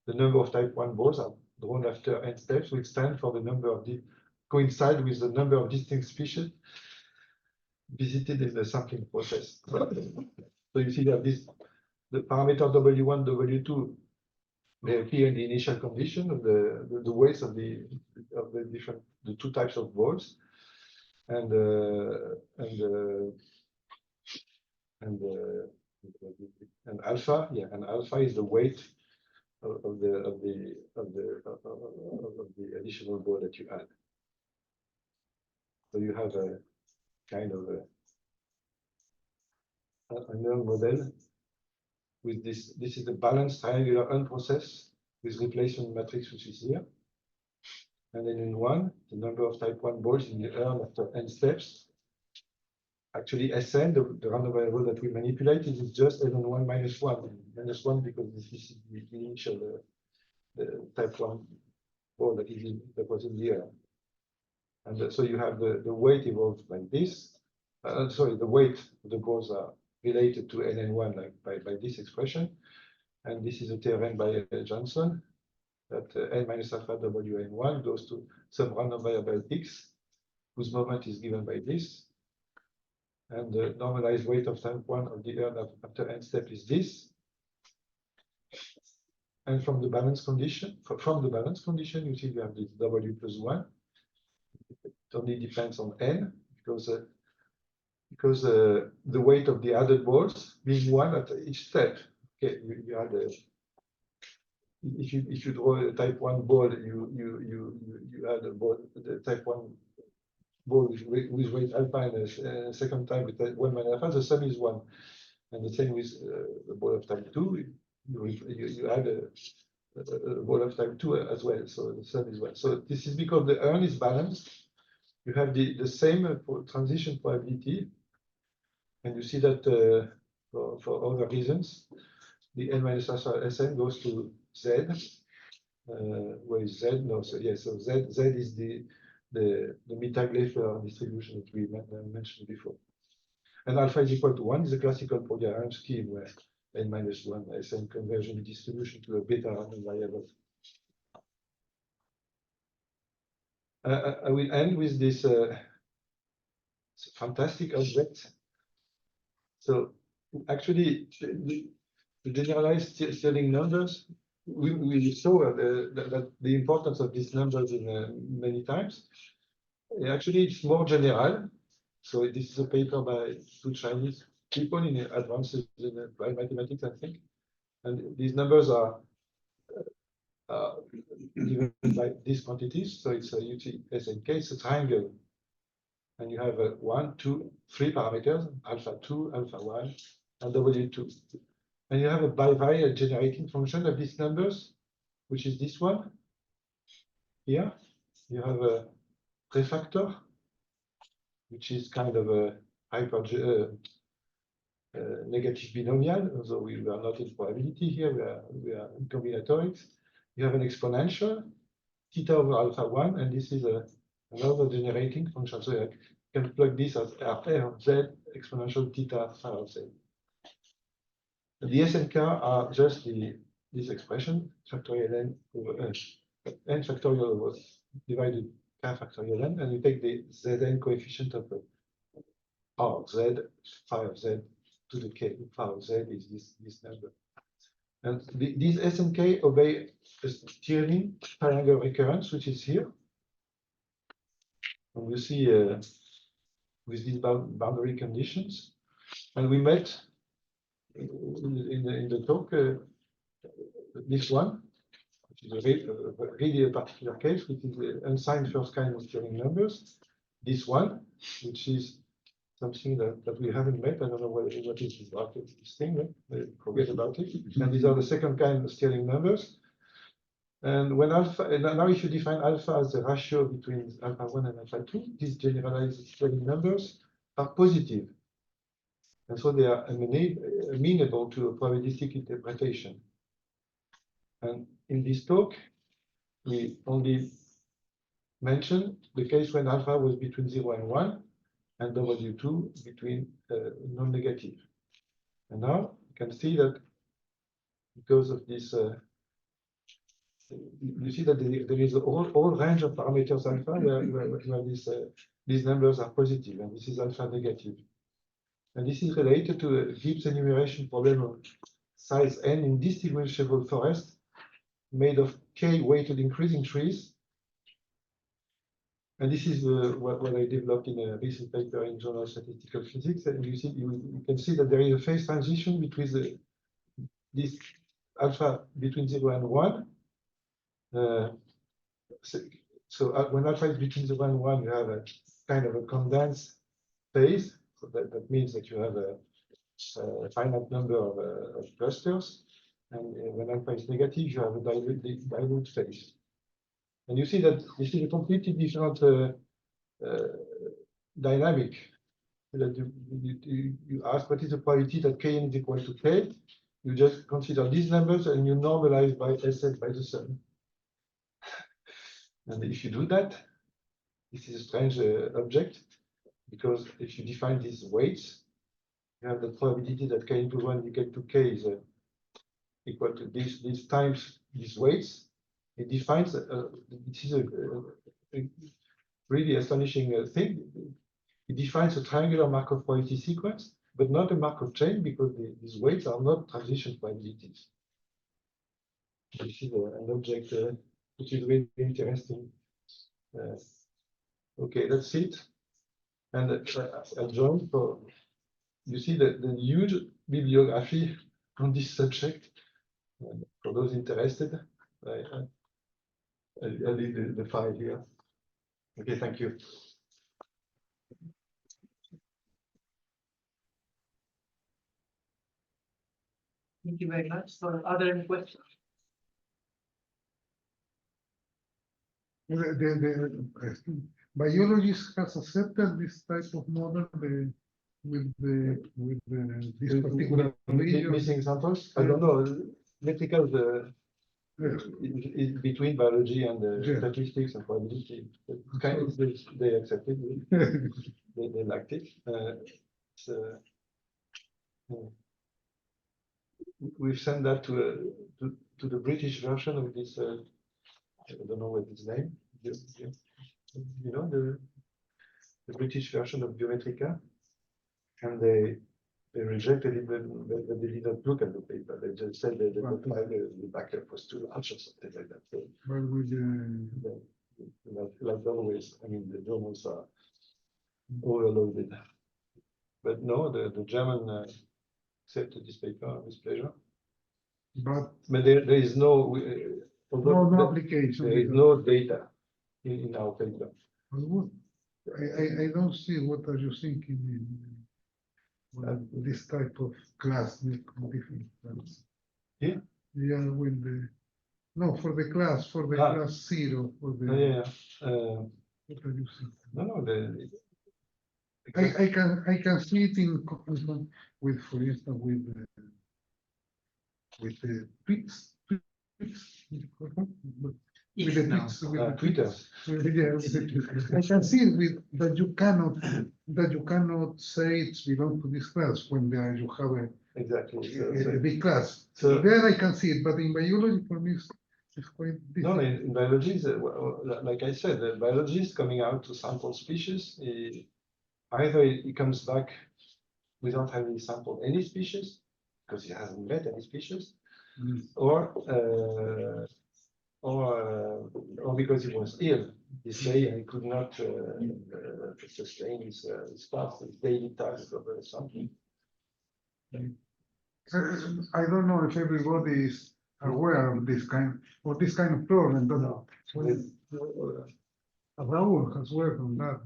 The number of type 1 balls are drawn after n steps, which stand for the number of coincide with the number of distinct species visited in the sampling process. So you see that the parameter W1, W2, they appear in the initial condition of the weights of the two types of balls, and alpha, yeah, and alpha is the weight of the additional ball that you add. So you have a kind of an urn model with this. This is the balanced triangular urn process with replacement matrix, which is here. And then in one, the number of type 1 balls in the urn after n steps. Actually, Sn, the random variable that we manipulate, is just Sn1 minus 1. Minus 1 because this is the initial type 1 ball that was in the urn. And so you have the weight evolved like this. Sorry, the weight of the balls are related to Ln1 like by this expression. And this is a theorem by Johnson that n minus alpha Wn1 goes to some random variable x, whose moment is given by this. And the normalized weight of type 1 of the urn after n step is this. And from the balance condition, you see you have this W plus 1. It only depends on n because the weight of the added balls being 1 at each step. Okay, you had if you draw a type 1 ball, you add a ball, the type 1 ball with weight alpha and a second time with 1 minus alpha, the sum is 1. And the same with the ball of type 2, you add a ball of type 2 as well, so the sum is 1. So this is because the urn is balanced. You have the same transition probability, and you see that for other reasons, the n minus alpha Sn goes to Z. Where is Z? No, so yes, so Z is the Mittag-Leffler distribution that we mentioned before. And alpha is equal to 1 is a classical Poincare scheme where n minus 1 Sn conversion distribution to a beta random variable. I will end with this fantastic object. So actually, the generalized Stirling numbers, we saw that the importance of these numbers in many times. Actually, it's more general. So this is a paper by 2 Chinese people in advances in applied mathematics, I think. And these numbers are given by these quantities. So it's a UT-SNK, it's a triangle. And you have 1, 2, 3 parameters, alpha 2, alpha 1, and W2. And you have a bivariate generating function of these numbers, which is this one. Here, you have a refactor, which is kind of a negative binomial, although we are not in probability here, we are in combinatorics. You have an exponential, theta over alpha 1, and this is another generating function. So I can plug this as R of Z exponential theta phi of Z. The SNK are just this expression, factorial n over n factorial over divided k factorial n, and you take the Zn coefficient of R of Z, phi of Z to the k. Phi of Z is this number. And these SNK obey a Stirling triangle recurrence, which is here. And we see with these boundary conditions. And we met in the talk this one, which is really a particular case, which is the unsigned first kind of Stirling numbers. this one, which is something that we haven't met. I don't know what is this thing, right? Forget about it. And these are the second kind of scaling numbers. And when alpha, and now if you define alpha as the ratio between alpha 1 and alpha 2, these generalized scaling numbers are positive. And so they are amenable to a probabilistic interpretation. And in this talk, we only mentioned the case when alpha was between 0 and 1, and W2 between non-negative. And now you can see that because of this, you see that there is a whole range of parameters alpha where these numbers are positive, and this is alpha negative. And this is related to a Gibbs enumeration problem of size n in distinguishable forest made of k-weighted increasing trees. And this is what I developed in a recent paper in Journal of Statistical Physics. And you can see that there is a phase transition between this alpha between 0 and 1. So when alpha is between 0 and 1, you have a kind of a condensed phase. So that means that you have a finite number of clusters. And when alpha is negative, you have a dilute phase. And you see that this is a completely different dynamic. That you ask what is the probability that Kn is equal to K. You just consider these numbers and you normalize by SS by the sum. And if you do that, this is a strange object, because if you define these weights, you have the probability that K into 1 equal to K is equal to this times these weights. It defines, this is a really astonishing thing. It defines a triangular Markov probability sequence, but not a Markov chain, because these weights are not transition probabilities. This is an object which is really interesting. Okay, that's it. And I'll join for, you see the huge bibliography on this subject. For those interested, I'll leave the file here. Okay, thank you. Thank you very much. So are there any questions? The biologists has accepted this type of model with this particular region. Missing examples? I don't know. Electrical is between biology and statistics and probability. Kind of they accepted it. They liked it. We've sent that to the British version of this. I don't know what its name. You know the British version of Biometrica, and they rejected it, but they did not look at the paper. They just said that the backup was too large or something like that. So, But with like always, I mean, the journals are overloaded. But no, the German accepted this paper with pleasure. but there is no no application. There is no data in our paper. I don't see what are you thinking in this type of class with different class. Yeah. Yeah, with the for the class 0 for the Yeah. what are you thinking? No, I can see it in comparison with, for instance, with the tweets. With the tweets, Twitters. I can see it that you cannot say it belongs to this class when you have a big class. So there I can see it, but in biology for me it's quite difficult. No, in biology, like I said, the biologist coming out to sample species, either he comes back without having sampled any species, because he hasn't met any species, or because he was ill this day and he could not sustain his task, his daily task of something. I don't know if everybody is aware of this kind of problem. But Raúl has worked on that.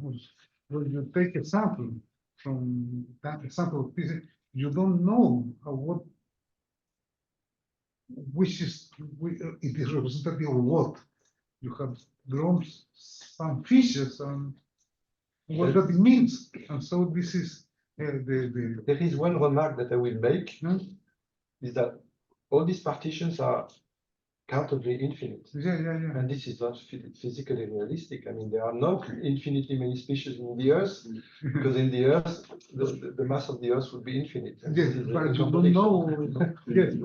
when you take a sample from that sample of pieces, you don't know what, which is, it is representative of what. You have drawn some fishes and what that means. And so this is the There is one remark that I will make, Hmm? is that all these partitions are countably infinite. yeah. And this is not physically realistic. I mean, there are not infinitely many species in the Earth, because in the Earth, the mass of the Earth would be infinite. And Yes, this is a but you don't contradiction. know. Yes,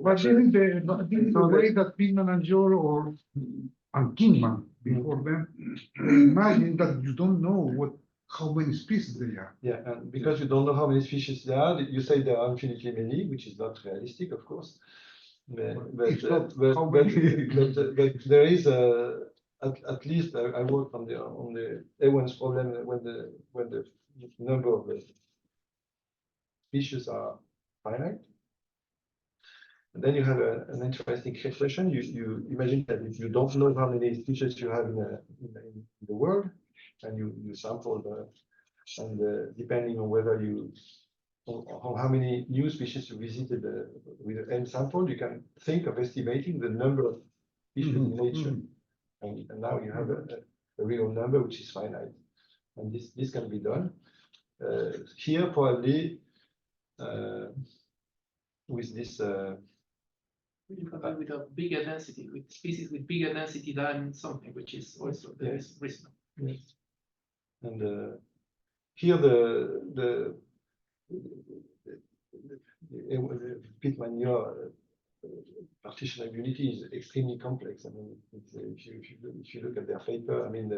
but this is the way that Pittman and Jor and Kingman before them, they imagine that you don't know how many species they are. Yeah, and because you don't know how many species there are, you say there are infinitely many, which is not realistic, of course. It's not how many. But there is at least I worked on the Ewan's problem when the number of the species are finite. And then you have an interesting question. You imagine that if you don't know how many species you have in the world, and you sample and depending on whether on how many new species you visited with an N sample, you can think of estimating the number of species in nature. And now you have a real number which is finite. And this can be done. Here, probably, with this. You compare with a bigger density, with species with bigger density than something, which is also there is reasonable. Yes. And here the Pittman partitionability is extremely complex. I mean, if you look at their paper, I mean,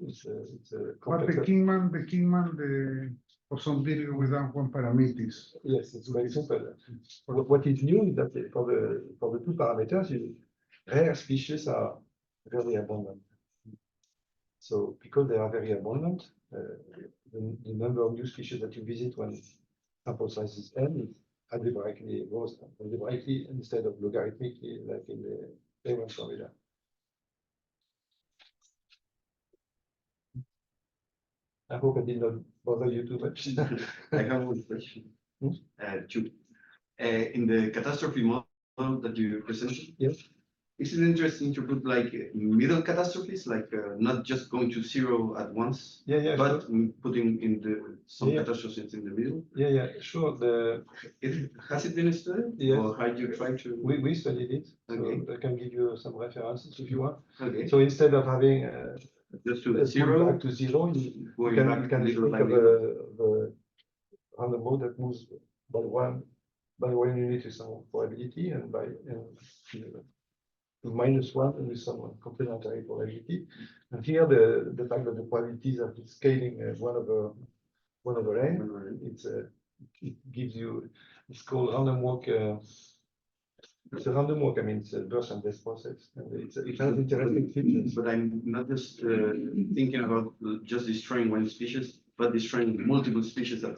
it's a But complex. the Kingman, for some degree without one parameters. Yes, it's very simple. What is new is that for the two parameters, rare species are very abundant. So because they are very abundant, the number of new species that you visit when sample size is n is algebraically goes algebraically instead of logarithmically, like in the Ewan formula. I hope I did not bother you too much. I have one question. Two. In the catastrophe model that you presented, Yes. is it interesting to put like middle catastrophes, like not just going to zero at once, Yeah, but sure. putting in some Yeah. catastrophes in the middle? Yeah, sure. Has it been studied? Yes. Or how do you try to? We studied it. Okay. So I can give you some references if you want. Okay. So instead of having Just to pull zero. back to zero, you Going can, back you can little think by of little. a random mode that moves by one unit with some probability and by -1 with some complementary probability. And here the fact that the probabilities are scaling 1 over n, it gives you, it's called random walk. It's a random walk. I mean, it's a burst and best process, and it has interesting features. But I'm not just thinking about just destroying one species, but destroying multiple species at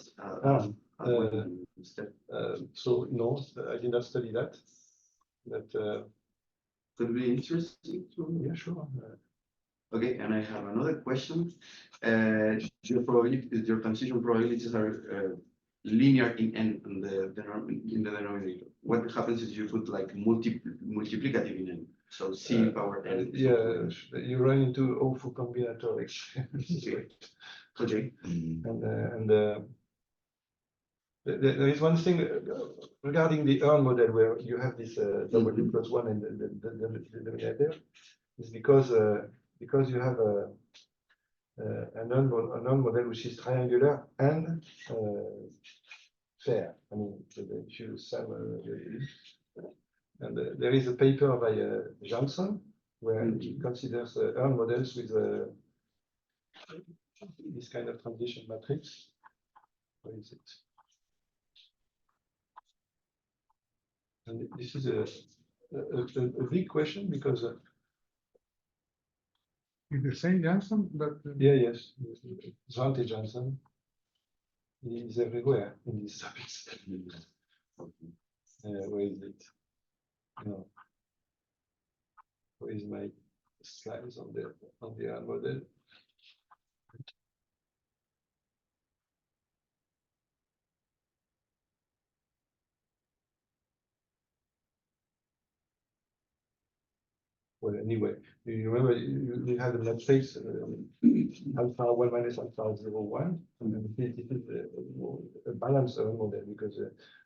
one step. So no, I did not study that. But Could be interesting to. yeah, sure. Okay, and I have another question. Your transition probabilities are linear in n in the denominator. What happens if you put like multiplicative in n? So c power n. Yeah, you run into awful combinatorics. Okay. And there is one thing regarding the Earn model where you have this W plus 1 and the denominator, is because you have an Earn model which is triangular and fair. I mean, if you sum, and there is a paper by Johnson where he considers Earn models with this kind of transition matrix. Where is it? And this is a big question because Is the same Johnson that yes, Svante Johnson is everywhere in these topics. Where is it? No. Where is my slides on the Earn model? Well, anyway, you remember you have the matrix alpha 1 minus alpha 0, 1, and then this is a balanced model because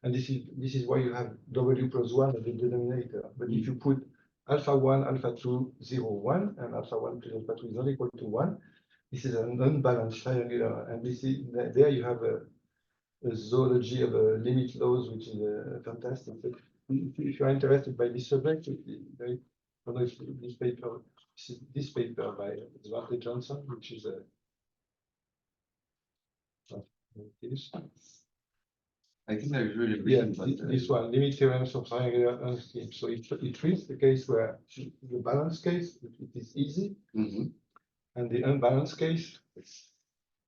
and this is why you have W plus 1 as the denominator. But if you put alpha 1, alpha 2, 0, 1, and alpha 1 plus alpha 2 is not equal to 1, this is an unbalanced triangular, and this is there you have a zoology of limit laws, which is fantastic. But if you are interested by this subject, I don't know if this paper by Zwarte Johnson, which is I think that is really yeah, recent, but, this one, limit theorems of triangular unscheme. So it treats the case where the balanced case, it is easy, mhm. and the unbalanced case, it's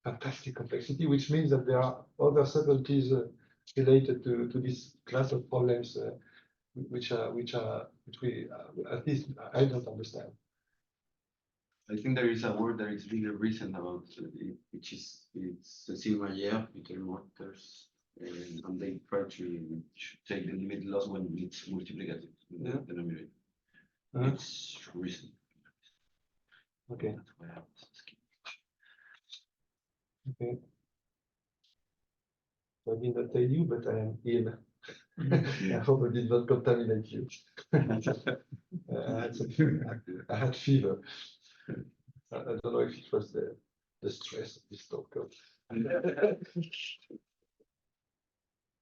fantastic complexity, which means that there are other subtleties related to this class of problems, which we at least I don't understand. I think there is a word that is really recent about it, which is it's the sigma Peter Morters, and they try to take the limit loss when it's multiplicative in the Yeah. denominator. It's recent. Okay. That's why I was asking. Okay. So I did not tell you, but I am ill. I hope I did not contaminate you. I had fever. I don't know if it was the stress of this talk.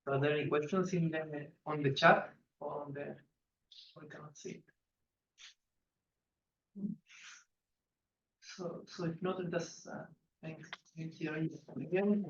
Are there any questions in on the chat or on the? We cannot see. So if not, let us thank Thierry again.